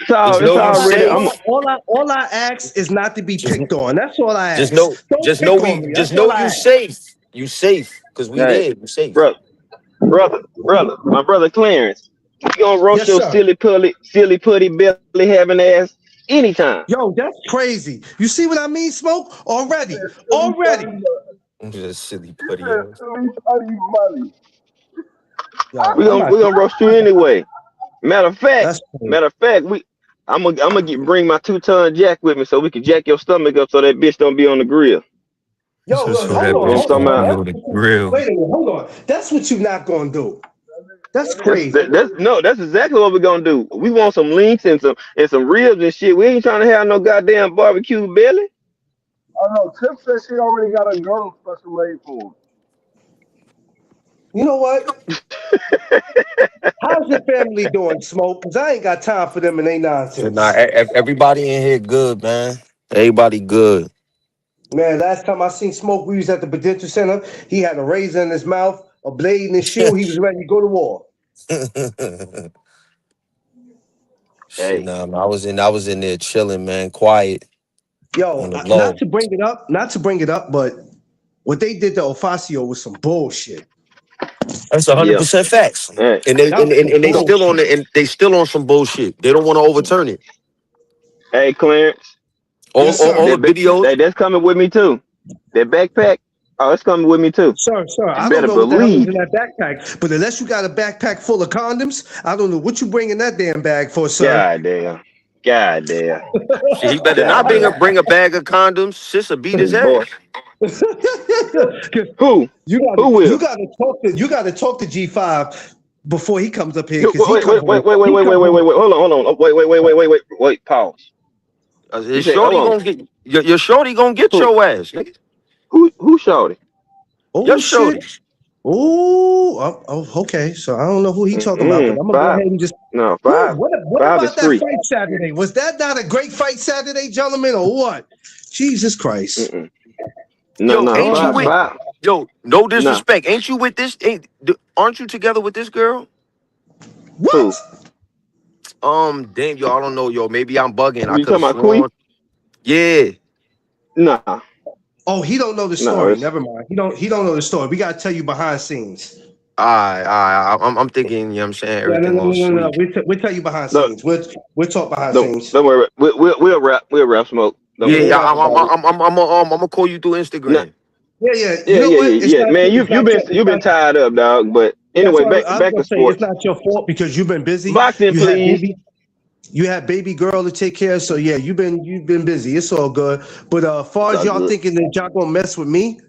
It's already. All I ask is not to be picked on. That's all I ask. Just know you safe. You safe because we there. You safe, brother. My brother Clarence. You gonna roast your silly putty belly having ass anytime. Yo, that's crazy. You see what I mean, Smoke? Already. Just silly putty. Money. We gonna roast you anyway. Matter of fact, I'm gonna bring my 2-ton jack with me so we can jack your stomach up so that bitch don't be on the grill. Yo, hold on. Wait a minute, hold on. That's what you're not gonna do. That's crazy. That's exactly what we're gonna do. We want some links and some ribs and shit. We ain't trying to have no goddamn barbecue belly. Oh no, Tip said she already got a girl special made for him. You know what? How's your family doing, Smoke? Because I ain't got time for them and they nonsense. Nah, everybody in here good, man. Everybody good. Man, last time I seen Smoke, we was at the Prudential Center. He had a razor in his mouth, a blade in his shoe. He was ready to go to war. Shit, Hey, nah, man, I was in there chilling, man, quiet Yo, on the not low. to bring it up, but what they did to Ofacio was some bullshit. That's yeah. 100% facts. Hey, And they That was some and they still on bullshit. it, and they still on some bullshit. They don't want to overturn it. hey, Clarence. Yes, sir. All the videos. Hey, that's coming with me too. That backpack. Oh, it's coming with me too. Sir, You I don't better know what the hell is believe in that backpack, but unless you got a backpack full of condoms, I don't know what you bring in that damn bag for, sir. God damn. God damn. Shit, he better not bring a bag of condoms. Sis will beat his Boy. ass. Who? you Who will? you gotta talk to G5 before he comes up here. Wait, 'Cause he wait, comes wait, with- wait, he wait, wait, comes wait, with- wait, wait. Hold on. Wait, pause. Your You say, shorty hold on. gonna get your shorty gonna get Who? your ass, nigga. Who showed it? Your Oh shorty. shit! Oh, okay. So I don't know who he talking about, but I'm gonna go Five. ahead and just. No, Ooh, five. what Five is about that free. fight Saturday? Was that not a great fight Saturday, gentlemen, or what? Jesus Christ! Mm-mm. No, Yo, ain't you with five. yo, no disrespect. Ain't you with this? Aren't you together with this girl? What? Damn, yo, I don't know, yo. Maybe I'm bugging. I You could talking have about Queen? sworn. Yeah. Nah. Oh, he don't know the No, story. it's- Never mind. He don't know the story. We gotta tell you behind scenes. I'm thinking, you know what I'm saying, everything No. all sweet. We'll tell you behind No. scenes. We'll talk behind Don't scenes. worry. We'll wrap Smoke. Don't worry. Yeah, about I'm gonna call you through Instagram. Yeah. You know what? It's not, Man, it's not your, you've been tied up, dog. But that's anyway, what I was back gonna to say. sports. It's not your fault because you've been busy. Boxing, please. You had baby girl to take care of, so yeah, you've been busy. It's all good. But far as It's all y'all good. thinking that y'all gonna mess with me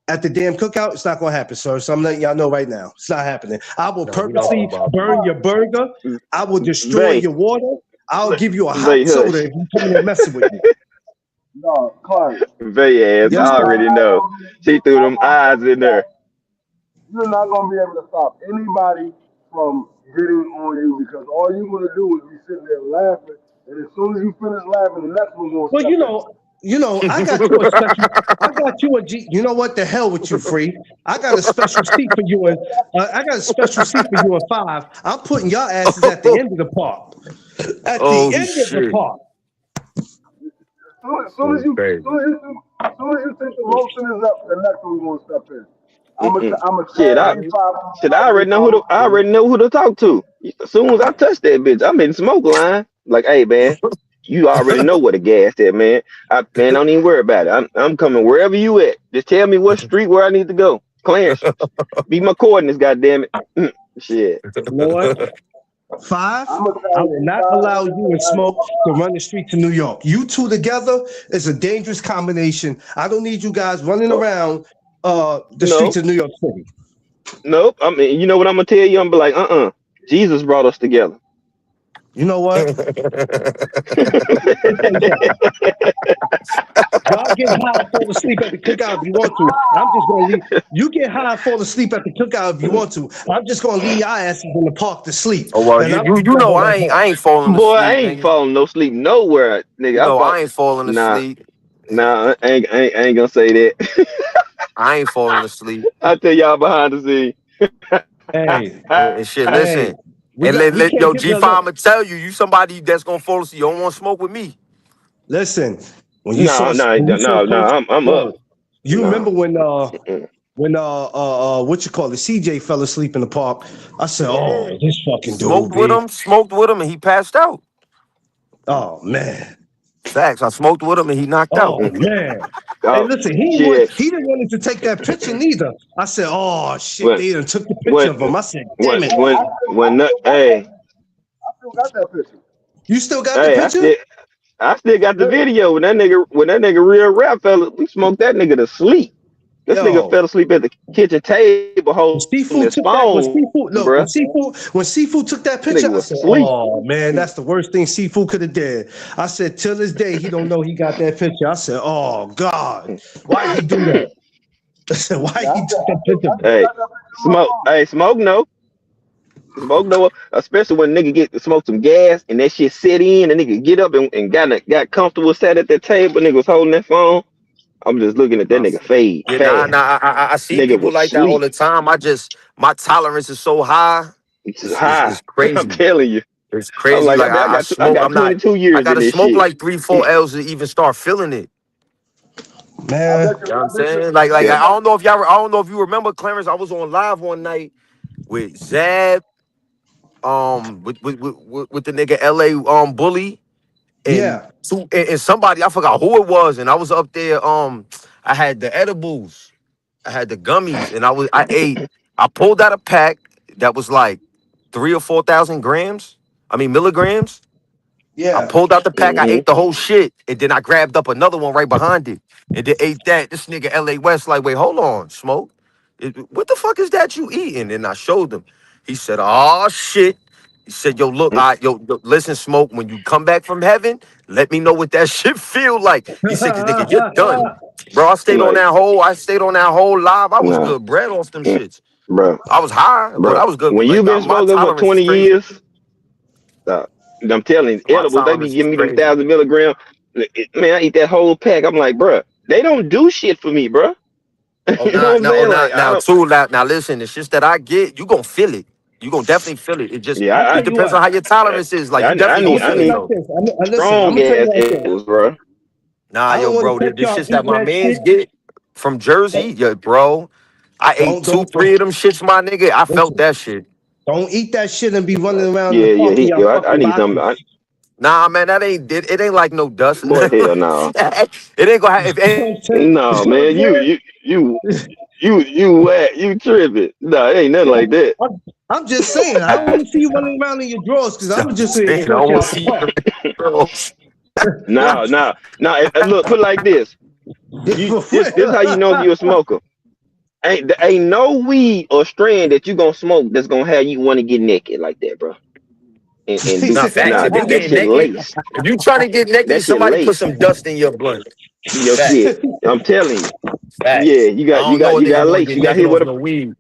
at the damn cookout, it's not gonna happen, sir. So I'm letting y'all know right now, it's not happening. I will No, we purposely know about burn your burger. I will destroy Vay. your water. I'll give you a Vay, hot hush. soda if you come in there messing with me. No, Clark. Very ass. Yes, I sir. already know. She threw them eyes in there. You're not gonna be able to stop anybody from getting on you because all you're gonna do is be sitting there laughing, and as soon as you finish laughing, the next one's gonna Well, step in. I got you a special. I got you a G. You know what? The hell with you, Free. I got a special seat for you, and I got a special seat for you in 5. I'm putting your asses at the end of the park. At Oh, the end of the shit. park. As soon as you think the motion is up, the next one's gonna step in. I'm a Shit, I already know who to talk to. As soon as I touch that bitch, I'm in smoke line. Like, hey man, you already know what a gas is, man. Man, don't even worry about it. I'm coming wherever you at. Just tell me what street where I need to go. Clarence, be my coordinates, goddammit. Shit. You know what? 5. I will not allow you and Smoke to run the streets of New York. You two together is a dangerous combination. I don't need you guys running around the streets of New York City. Nope. I mean, you know what I'm gonna tell you? I'm gonna be like, Jesus brought us together. You know what? Y'all get high and fall asleep at the cookout if you want to. I'm just gonna leave. You get high and fall asleep at the cookout if you want to. I'm just gonna leave your asses in the park to sleep. Oh well, And you know I ain't falling asleep. Boy, I ain't falling no sleep nowhere, nigga. No, I ain't falling asleep. Nah, I ain't gonna say that. I ain't falling asleep. I'll tell y'all behind the scenes. Hey, And shit, listen. we And got- we let can't yo get G5, no- I'ma tell you, you somebody that's gonna fall asleep. You don't want to smoke with me. listen. When you No, I'm up. You No. remember when what you call it, CJ fell asleep in the park? I said, "Oh, this fucking Smoked dude." with him, and he passed out. Oh man. Facts. I smoked with him and he knocked Oh out. man. Oh, Hey, listen, he shit. didn't want to take that picture neither. I said, "Oh shit!" What? They done took the picture What? of him. I said, "Damn it!" Hey, I still got that picture. You still got hey, the picture? I still got the video when that nigga real rap fella. We smoked that nigga to sleep. This nigga fell asleep at the kitchen table holding Seafood his took that. phone, When Seafood took that picture, Nigga I was said, asleep. "Oh man, that's the worst thing Seafood could have did." I said, "Till this day, he don't know he got that picture." I said, "Oh God, why he do that?" I said, "Why he took that picture?" Smoke no, especially when nigga get to smoke some gas and that shit set in and nigga get up and got comfortable, sat at that table, nigga was holding that phone. I'm just looking at that Nah, nigga fade yeah, fast. I see Nigga people was like that all sweet. the time. My tolerance is so high. It's It's high. I'm crazy. telling you. It's I'm crazy. like, Like I I got smoke. I'm not. 22 I years in gotta this smoke shit. like 3-4 L's to even start feeling it. Man, You know what I'm saying? Like Yeah. I don't know if y'all. I don't know if you remember, Clarence. I was on live one night with Zab, with the nigga LA Bully, and yeah. and somebody, I forgot who it was, and I was up there. I had the edibles, I had the gummies, and I pulled out a pack that was like 3,000 or 4,000 grams. I mean milligrams. I Yeah. pulled out the pack, I Mm-hmm. ate the whole shit, and then I grabbed up another one right behind it, and then ate that. This nigga LA West like, wait, hold on, Smoke. What the fuck is that you eating? And I showed him. He said, oh shit. He said, yo, look, yo, listen, Smoke, when you come back from heaven, let me know what that shit feel like. He said, cause nigga, you're done. Bro, I stayed on Like, that whole live. I was nah, good bread off them shits. bro, I was high, but bro. I was good. When you Like been my smoking for tolerance is 20 crazy. years, I'm telling you, My edibles, they be tolerance is giving me them crazy. 1,000 milligrams. Man, I eat that whole pack. I'm like, bro, they don't do shit for me, bro. Oh, You know what I'm saying? Like, I don't. now listen, the shit that I get, you gonna feel it. You gonna definitely feel it. Yeah, I'll tell It you depends what. on how your tolerance is. Like I you I definitely I'm gonna need gonna I tell feel it you need like though. this. Listen, I'm strong gonna tell you ass like this. edibles, bro. Nah, I yo, don't want bro, to catch this y'all shit that eating my that man's shit. get from Jersey, yeah, bro. I ate two, Don't 3 of them shits, my nigga. I felt listen. that shit. Don't eat that shit and be running around the Yeah, park in your I fucking need some. body. Nah, man, that ain't it. It ain't like no dust. Boy, hell no. It ain't gonna have. You know what I'm saying? No, You know man, you tripping. No, it ain't nothing like that. what I'm saying? I'm just saying. I don't want to see you running around in your drawers because I'm just I gonna cuss you won't out the see park. No. Look, put it like this. This how you know if you're a smoker. Ain't no weed or strand that you gonna smoke that's gonna have you want to get naked like that, bro. And He do Nah, said, facts. If you that getting shit naked, lace. if you trying to get naked, That shit somebody put lace. some dust in your blunt. Your Facts. shit. I'm telling you. Yeah, Facts. I don't know a you nigga got going to lace. get You got naked hit off with a no weed.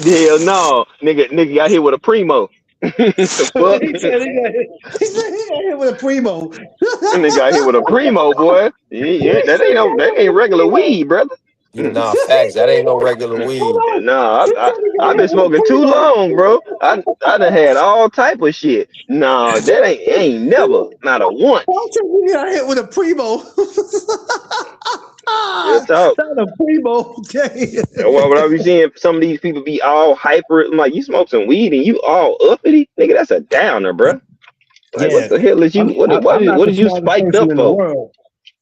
hell no. Nigga got hit with a primo. The fuck? he said he got hit with a primo. Nigga got hit with a primo, boy. Yeah, that ain't regular weed, brother. Yeah, nah, facts. That ain't no regular Hold weed. on. No, He said he got I've been hit with a smoking too primo. long, bro. I done had all type of shit. No, that ain't never, not a once. I said he got hit with a primo. Real talk. Not a primo. When I be seeing some of these people be all hyper, I'm like, you smoke some weed and you all uppity, nigga. That's a downer, bro. Like, what Yeah, the hell is you? I'm not What the is you smartest spiked person up in the for? world,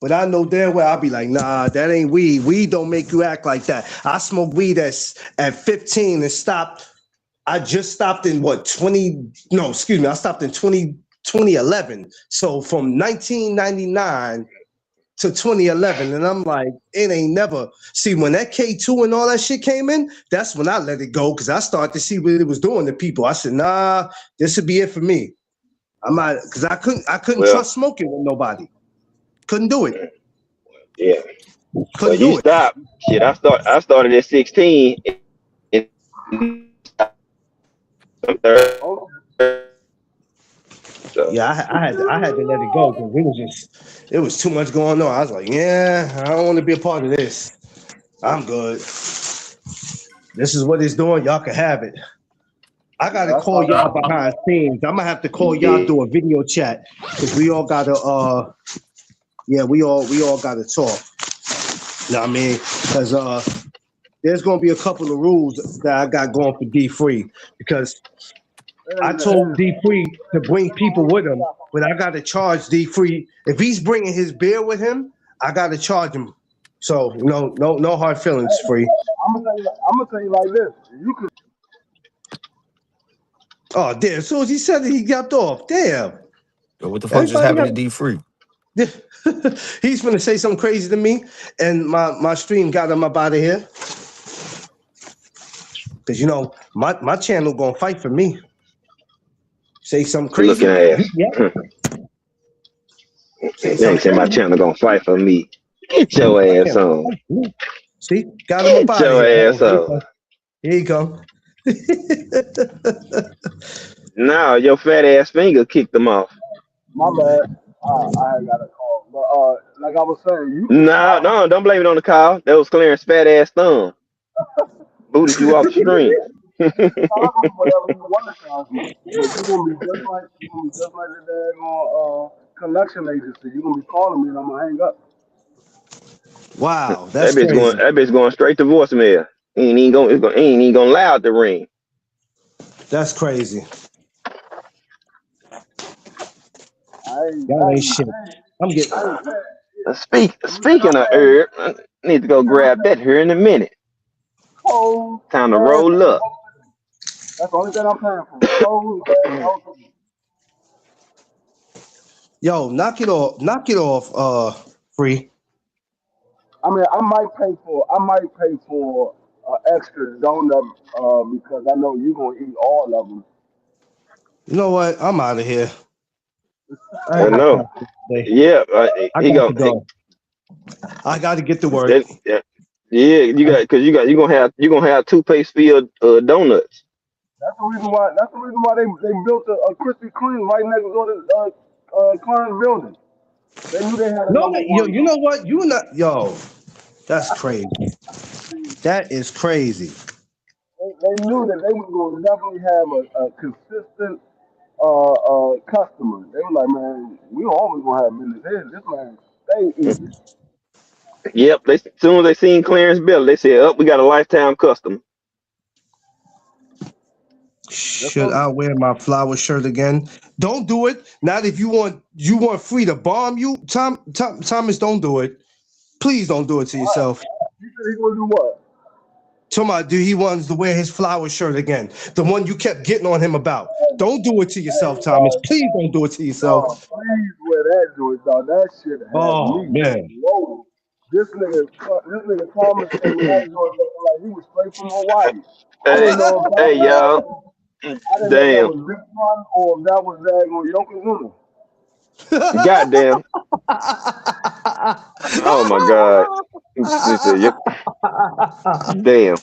but I know damn well I'll be like, nah, that ain't weed. Weed don't make you act like that. I smoked weed at 15 and stopped. I just stopped in what 20? No, excuse me. I stopped in 2011. So from 1999 to 2011, and I'm like, it ain't never. See, when that K2 and all that shit came in, that's when I let it go because I started to see what it was doing to people. I said, nah, this would be it for me. I'm not because I couldn't Well, trust smoking with nobody. Couldn't do it. yeah. Well, Couldn't you do it. stop. Shit, I started at 16. And so, Yeah, I had to let it go because it was too much going on. I was like, yeah, I don't want to be a part of this. I'm good. This is what it's doing. Y'all can have it. I gotta call y'all behind scenes. I'm gonna have to call y'all do a video chat because we all gotta we all gotta talk. You know what I mean? Because there's gonna be a couple of rules that I got going for D3 because I told D3 to bring people with him, but I gotta charge D3. If he's bringing his beer with him, I gotta charge him. So no hard feelings, Free. I'm gonna tell you like this. You could. Oh damn! As soon as he said it, he got off. Damn. Yo, what the fuck just happened to D3? He's gonna say something crazy to me, and my stream got him up out of here. Cause my channel gonna fight for me. Say something crazy. looking ass. Yeah. Say You ain't saying my channel gonna fight for me. Get your ass on. See, got him up Get out of your here. ass on. Here you go. Now your fat ass finger kicked them off. My bad. I had got a call. But like I was saying, you can No, call me. no, don't blame it on the call. That was Clarence fat ass thumb. Booted you off the stream. You can charge me whatever you want to charge me, but you're gonna be just like the daggone collection agency. You're gonna be calling me and I'm gonna hang up. Wow, That that's bitch going. crazy. That bitch going straight to voicemail. Ain't even going. Ain't even gonna allow it to ring. That's crazy. I ain't, Y'all I ain't ain't, shit. I'm getting. I ain't paying. Speaking of herb, I need to go grab that here in a minute. Clothes, Time to gas, roll up. that's the only thing I'm paying for. Clothes, gas, and hotel. Yo, knock it off. Knock it off. Free. I mean, I might pay for extra donut because I know you're gonna eat all of them. You know what? I'm out of here. I I ain't got know. time for this today. Yeah, I he got to go. go. I got to get to work. Yeah, you got because you gonna have toothpaste filled donuts. That's the reason why. That's the reason why they built a Krispy Kreme right next door to Clarence building. They knew they had a No, number yo, one. you know what? You not. Yo, that's crazy. That is crazy. They knew that they was going to definitely have a consistent customer. They were like, man, we always gonna have business here. This man, they eating. Yep. They as soon as they seen Clarence Bill, they said, "Oh, we got a lifetime customer." That's Should all. I wear my flower shirt again? Don't do it. Not if you want free to bomb you. Thomas, don't do it. Please don't do it to yourself. He said he gonna do what? Tomorrow, dude, he wants to wear his flower shirt again. The one you kept getting on him about. Don't do it to yourself, Thomas. Please don't do it to No, yourself. please wear that joint, dog. That shit had Oh me man. rolling. This nigga Thomas came in that joint looking like he was straight from Hawaii. I Hey, didn't know if that hey, was y'all. I didn't know if that Damn. was Big Pun or if that was Yokozuna. Goddamn. Oh my God. Yep. Damn.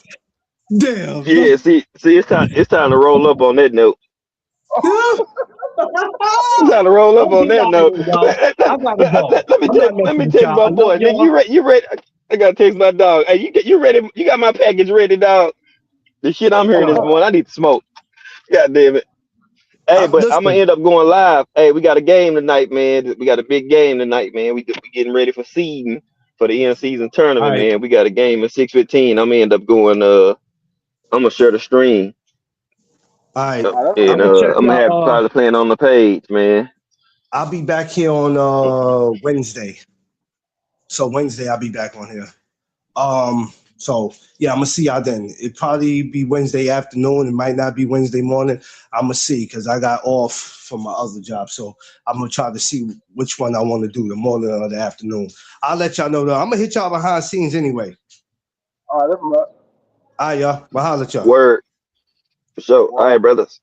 Damn. Yeah. See. It's time to roll up on that note. It's time to roll up I'm on getting that out of note. here, y'all. I gotta go. Let me I'm not let messing me with text y'all. my I love boy. Nigga, y'all. you ready? I gotta text my dog. Hey, you ready? You got my package ready, dog? The shit I'm hearing this morning, I need to smoke. God damn it. Hey, but I'm gonna Listen. end up going live. Hey, we got a game tonight, man. We got a big game tonight, man. We getting ready for seeding for the end season All tournament, right. man. We got a game at 6:15. I'm gonna end up going. I'm gonna share the stream, All right. That's I'm and gonna what's check up. I'm gonna have y'all. probably playing on the page, man. I'll be back here on Wednesday. So Wednesday I'll be back on here. So yeah, I'm gonna see y'all then. It probably be Wednesday afternoon. It might not be Wednesday morning. I'm gonna see because I got off from my other job. So I'm gonna try to see which one I want to do, the morning or the afternoon. I'll let y'all know though. I'm gonna hit y'all behind scenes anyway. All right, that's what's up. All right, y'all. I'll holler at y'all. Word. For sure. All right, brothers.